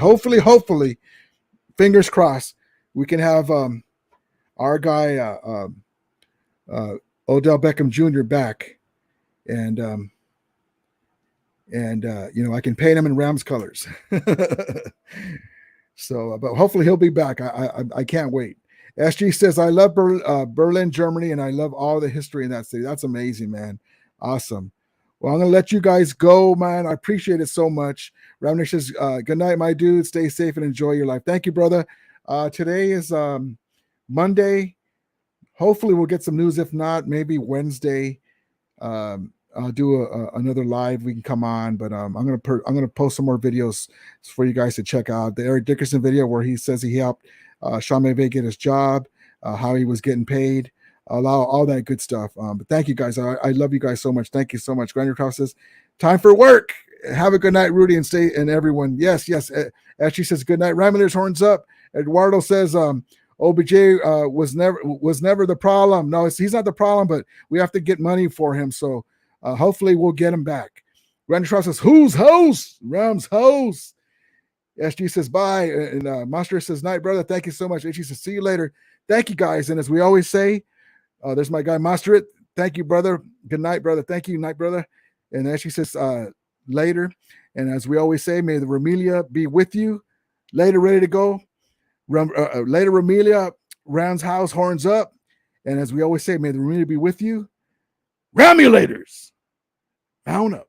fingers crossed, we can have our guy Odell Beckham Jr. back, and I can paint him in Rams colors. So, but hopefully he'll be back. I can't wait. SG says, I love Berlin, Germany, and I love all the history in that city. That's amazing, man. Awesome. Well, I'm going to let you guys go, man. I appreciate it so much. Ramnick says, good night, my dude. Stay safe and enjoy your life. Thank you, brother. Today is Monday. Hopefully we'll get some news. If not, maybe Wednesday. I'll do another live. We can come on, but I'm gonna post some more videos for you guys to check out. The Eric Dickerson video where he says he helped Sean McVay get his job, how he was getting paid, all that good stuff. But thank you guys. I love you guys so much. Thank you so much. Grander Cross says, time for work. Have a good night, Rudy, and stay. And everyone, yes. Ashley says, good night. Ramirez horns up. Eduardo says, OBJ was never the problem. No, he's not the problem, but we have to get money for him. So hopefully we'll get him back. Randy Strauss says, who's host? Rams host. SG says, bye. And Monster says, night, brother. Thank you so much. SG says, see you later. Thank you, guys. And as we always say, there's my guy, Monster. Thank you, brother. Good night, brother. Thank you, night, brother. And SG says, later. And as we always say, may the Ramilia be with you. Later, ready to go. Later, Ramilia, Rams house, horns up. And as we always say, may the Ramilia be with you. Ramulators, mount up.